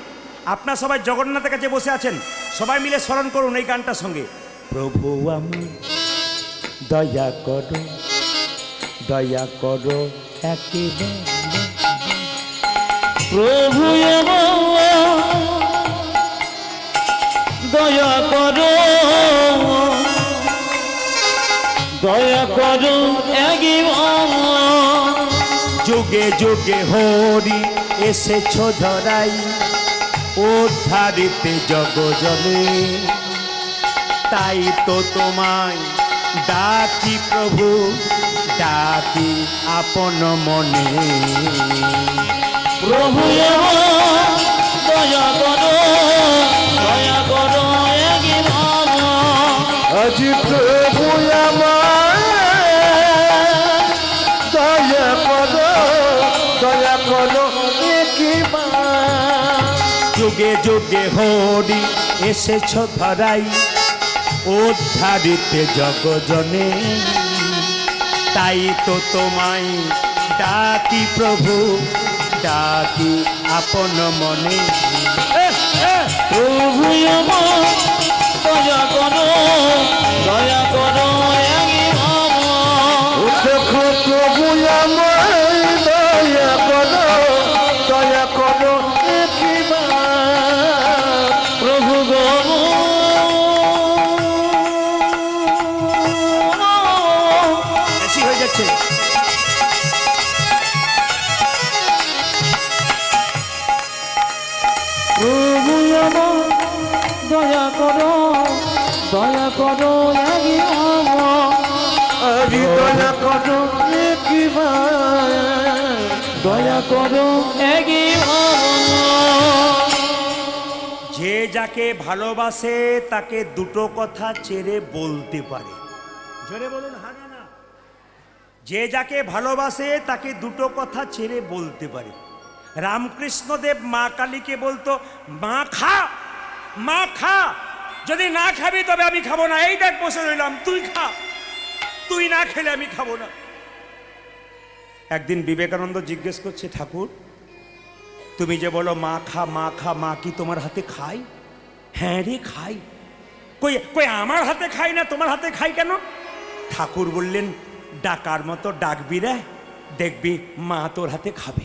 আপনারা সবাই জগন্নাথের কাছে বসে আছেন, সবাই মিলে স্মরণ করুন এই গানটার সঙ্গে, প্রভু আমার দয়া করো, দয়া করো একেবারে। প্রভু আমার দয়া করো, দয়া করো একবার। যুগে যুগে হরি এসেছ ধরাই, উদ্ধারিতে জগজনে, তাই তো তোমায় ডাকি প্রভু, ডাকি আপন মনে। প্রভু আমার দয়া করো, দয়া করো একবার। আজি প্রভু আমার দয়া করো, দয়া করো একবার। যুগে যুগে হরি এসেছ ধরাই, উদ্ধারিতে জগজনে, তাই তো তোমায় ডাকি প্রভু, ডাকি আপন মনে। প্রভু আমার দয়া করো, দয়া করো একবার। দেখো প্রভু আমার দয়া করো, দয়া করো একবার। প্রভু গো বেশি হয়ে যাচ্ছে। প্রভু আমার দয়া করো, দয়া করো একবার। আজি দয়া করো একবার। দয়া করো একবার। যে যাকে ভালোবাসে তাকে দুটো কথা চেড়ে বলতে পারে। জোরে বলুন, হ্যাঁ না না। যে যাকে ভালোবাসে তাকে দুটো কথা ছেড়ে বলতে পারে। রামকৃষ্ণদেব মা কালীকে বলতো, মা খা, মা খা, যদি না খাবি তবে আমি খাবো না। এই দেখ বসে রইলাম, তুই খা, তুই না খেলে আমি খাবো না। একদিন বিবেকানন্দ জিজ্ঞেস করছে, ঠাকুর তুমি যে বলো মা খা, মা খা, মা কি তোমার হাতে খাই? হ্যাঁ রে খাই। কই কই আমার হাতে খাই না, তোমার হাতে খাই কেন? ঠাকুর বললেন, ডাকার মতো ডাকবি রে, দেখবি মা তোর হাতে খাবে।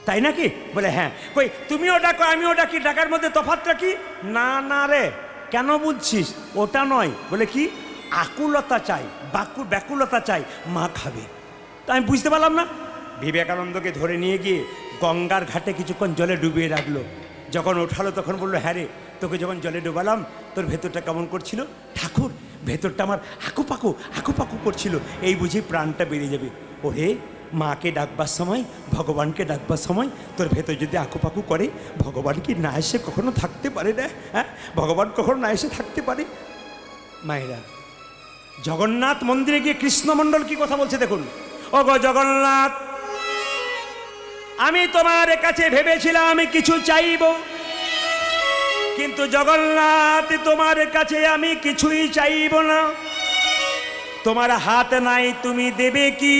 তাই নাকি? বলে হ্যাঁ। কই তুমিও ডাকো আমিও ডাকি, ডাকার মধ্যে তফাৎটা কি? না না রে, কেন বুঝছিস? ওটা নয়। বলে কি? আকুলতা চাই, ব্যাকুলতা চাই, মা খাবে। তা আমি বুঝতে পারলাম না। বিবেকানন্দকে ধরে নিয়ে গিয়ে গঙ্গার ঘাটে কিছুক্ষণ জলে ডুবিয়ে রাখলো। যখন ওঠালো তখন বললো, হ্যাঁ রে, তোকে যখন জলে ডুবালাম তোর ভেতরটা কেমন করছিল? ঠাকুর, ভেতরটা আমার হাকুপাকু করছিল, এই বুঝি প্রাণটা বেরিয়ে যাবে। ওরে, মাকে ডাকবার সময়, ভগবানকে ডাকবার সময় তোর ভেতর যদি আকুপাকু করে, ভগবান কি না এসে কখনো থাকতে পারে না? হ্যাঁ, ভগবান কখনো না এসে থাকতে পারে? মায়েরা, জগন্নাথ মন্দিরে গিয়ে কৃষ্ণমণ্ডল কি কথা বলছে দেখুন। ও গো জগন্নাথ, আমি তোমার কাছে ভেবেছিলাম আমি কিছু চাইব, কিন্তু জগন্নাথ তোমার কাছে আমি কিছুই চাইব না। তোমার হাত নাই, তুমি দেবে কি?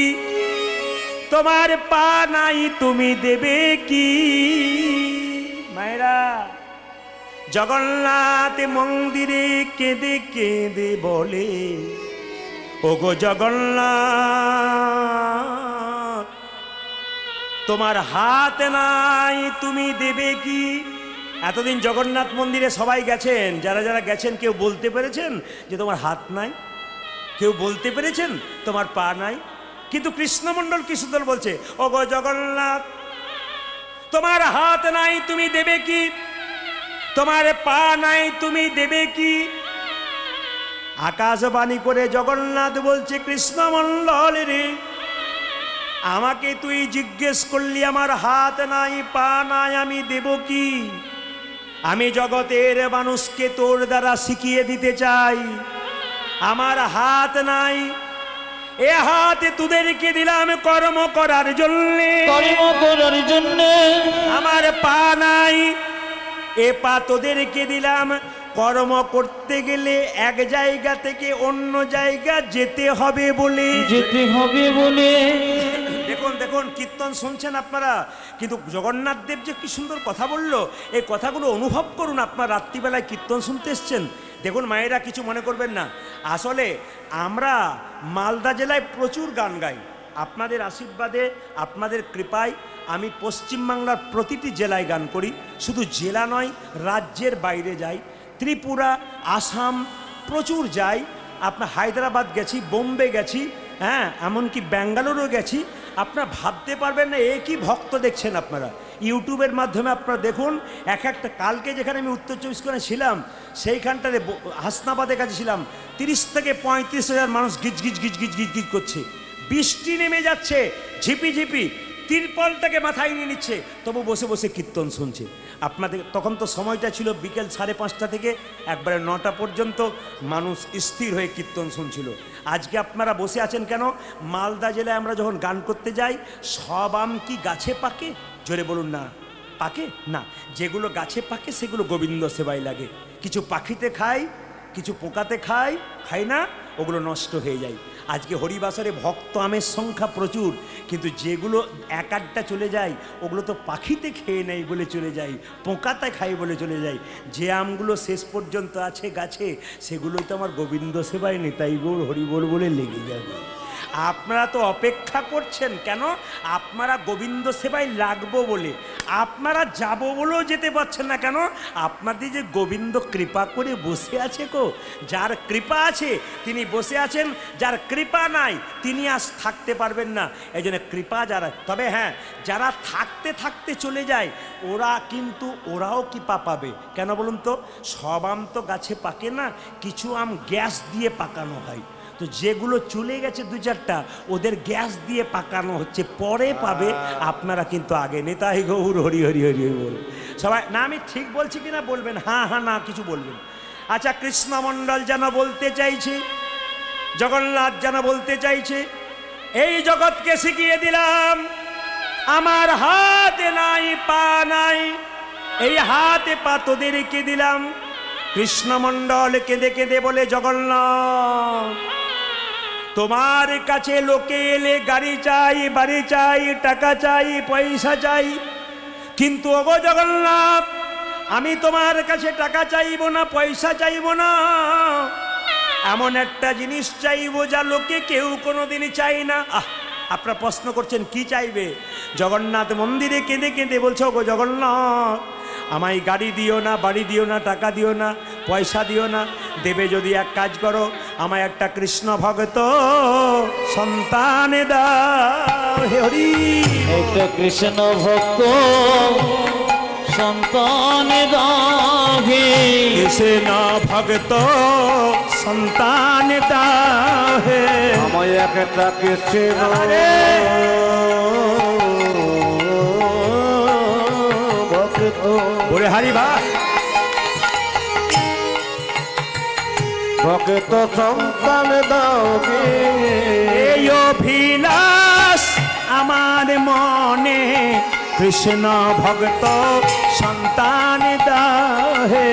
তোমার পা নাই, তুমি দেবে কি? মায়েরা, জগন্নাথ মন্দিরে কেঁদে কেঁদে বলে, ওগো জগন্নাথ, তোমার হাত নাই, তুমি দেবে কি? এতদিন জগন্নাথ মন্দিরে সবাই গেছেন, যারা যারা গেছেন কেউ বলতে পেরেছেন যে তোমার হাত নাই? কেউ বলতে পেরেছেন তোমার পা নাই? কিন্তু কৃষ্ণমণ্ডল কি সুন্দর বলছে, ও গো জগন্নাথ, তোমার হাত নাই তুমি দেবে কি? তোমার পা নাই তুমি দেবে কি? আকাশবাণী করে জগন্নাথ বলছে, কৃষ্ণমণ্ডল রে, আমাকে তুই জিজ্ঞেস করলি আমার হাত নাই পা নাই, আমি দেব কি? আমি জগতের মানুষকে তোর দ্বারা শিখিয়ে দিতে চাই, আমার হাত নাই, এ হাতে তোদেরকে দিলাম কর্ম করার জন্যে, কর্ম করার জন্য। আমার পা নাই, এ পা তোদেরকে দিলাম কর্ম করতে গেলে এক জায়গা থেকে অন্য জায়গা যেতে হবে বলে। যেতে হবে বলে। দেখুন দেখুন, কীর্তন শুনছেন আপনারা, কিন্তু জগন্নাথ দেব যে কি সুন্দর কথা বললো, এই কথাগুলো অনুভব করুন। আপনার রাত্রিবেলায় কীর্তন শুনতে এসছেন, দেখুন মায়েরা কিছু মনে করবেন না, আসলে আমরা মালদা জেলায় প্রচুর গান গাই। আপনাদের আশীর্বাদে, আপনাদের কৃপায় আমি পশ্চিমবাংলার প্রতিটি জেলায় গান করি। শুধু জেলা নয়, রাজ্যের বাইরে যাই, ত্রিপুরা, আসাম প্রচুর যাই। আপনার হায়দ্রাবাদ গেছি, বোম্বে গেছি, হ্যাঁ, এমনকি ব্যাঙ্গালোরও গেছি। আপনারা ভাবতে পারবেন না এ কি ভক্ত দেখছেন আপনারা। ইউটিউবের মাধ্যমে আপনারা দেখুন, এক একটা, কালকে যেখানে আমি উত্তর চব্বিশ পরগনায় ছিলাম, সেইখানটাতে হাসনাবাদের কাছে ছিলাম, 30 থেকে 35,000 মানুষ গিজ গিজ গিজ গিজ গিজ গিজ করছে। বৃষ্টি নেমে যাচ্ছে ঝিপি ঝিপি, তিরপলটাকে মাথায় নিয়ে নিচ্ছে, তবু বসে বসে কীর্তন শুনছে। আপনাদের তখন তো সময়টা ছিল বিকেল 5:30 থেকে একবারে 9টা পর্যন্ত মানুষ স্থির হয়ে কীর্তন শুনছিল। আজকে আপনারা বসে আছেন কেন? মালদা জেলায় আমরা যখন গান করতে যাই, সব আম কি গাছে পাকে? জোরে বলুন না। পাকে না, যেগুলো গাছে পাকে সেগুলো গোবিন্দ সেবায় লাগে। কিছু পাখিতে খায়, কিছু পোকাতে খায়, খায় না, ওগুলো নষ্ট হয়ে যায়। আজকে হরিবাসরে ভক্ত আমের সংখ্যা প্রচুর, কিন্তু যেগুলো এক আধটা চলে যায় ওগুলো তো পাখিতে খেয়ে নেয় বলে চলে যায়, পোকাতে খায় বলে চলে যায়। যে আমগুলো শেষ পর্যন্ত আছে গাছে, সেগুলোই তো আমার গোবিন্দ সেবায় নিতাই গৌর হরিবোল বলে লেগে যাবে। আপনারা তো অপেক্ষা করছেন কেন? আপনারা গোবিন্দ সেবায় লাগবো বলে। আপনারা যাব বলেও যেতে পারছেন না কেন? আপনাদের যে গোবিন্দ কৃপা করে বসে আছে গো, যার কৃপা আছে তিনি বসে আছেন, যার কৃপা নাই তিনি আজ থাকতে পারবেন না। এই জন্য কৃপা যারা, তবে হ্যাঁ, যারা থাকতে থাকতে চলে যায় ওরা কিন্তু ওরাও কৃপা পাবে। কেন বলুন তো? সব আম তো গাছে পাকে না, কিছু আম গ্যাস দিয়ে পাকানো হয়। তো যেগুলো চলে গেছে 2-4টা, ওদের গ্যাস দিয়ে পাকানো হচ্ছে, পরে পাবে, আপনারা কিন্তু আগে। নেতাই গৌর হরি হরি হরি হরি বল সবাই। না আমি ঠিক বলছি কিনা বলবেন, হ্যাঁ হ্যাঁ না কিছু বলবেন। আচ্ছা, কৃষ্ণমণ্ডল যেন বলতে চাইছে, জগন্নাথ যেন বলতে চাইছে, এই জগৎকে শিখিয়ে দিলাম আমার হাত নাই পা নাই, এই হাতে পা তোদেরকে দিলাম। কৃষ্ণমণ্ডল কেঁদে কেঁদে বলে, জগন্নাথ, তোমার কাছে লোকে এলে গাড়ি চাই, বাড়ি চাই, টাকা চাই, পয়সা চাই, কিন্তু ওগো জগন্নাথ, আমি তোমার কাছে টাকা চাইব না, পয়সা চাইব না, এমন একটা জিনিস চাইব যা লোকে কেউ কোনোদিনই চাই না। আপনারা প্রশ্ন করছেন কি চাইবে? জগন্নাথ মন্দিরে কেঁদে কেঁদে বলছো, ওগো জগন্নাথ, আমায় গাড়ি দিও না, বাড়ি দিও না, টাকা দিও না, পয়সা দিও না, দেবে যদি এক কাজ করো, আমায় একটা কৃষ্ণ ভক্ত সন্তান দাও। হে হরি, একটা কৃষ্ণ ভক্ত সন্তান দাও হে। কৃষ্ণ ভক্ত সন্তান দাও হে। আমায় একটা কৃষ্ণ ভক্ত, ওরে হারি বা ভক্ত সন্তান দাও গে। এই অভিলাষ আমার মনে, কৃষ্ণ ভক্ত সন্তান দাও হে।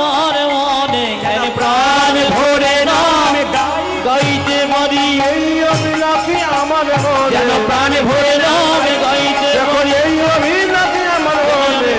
আমার মনে প্রাণ ভরে নাম গাইতে পারি, এই অভিলাষী আমার যেন প্রাণ ভরে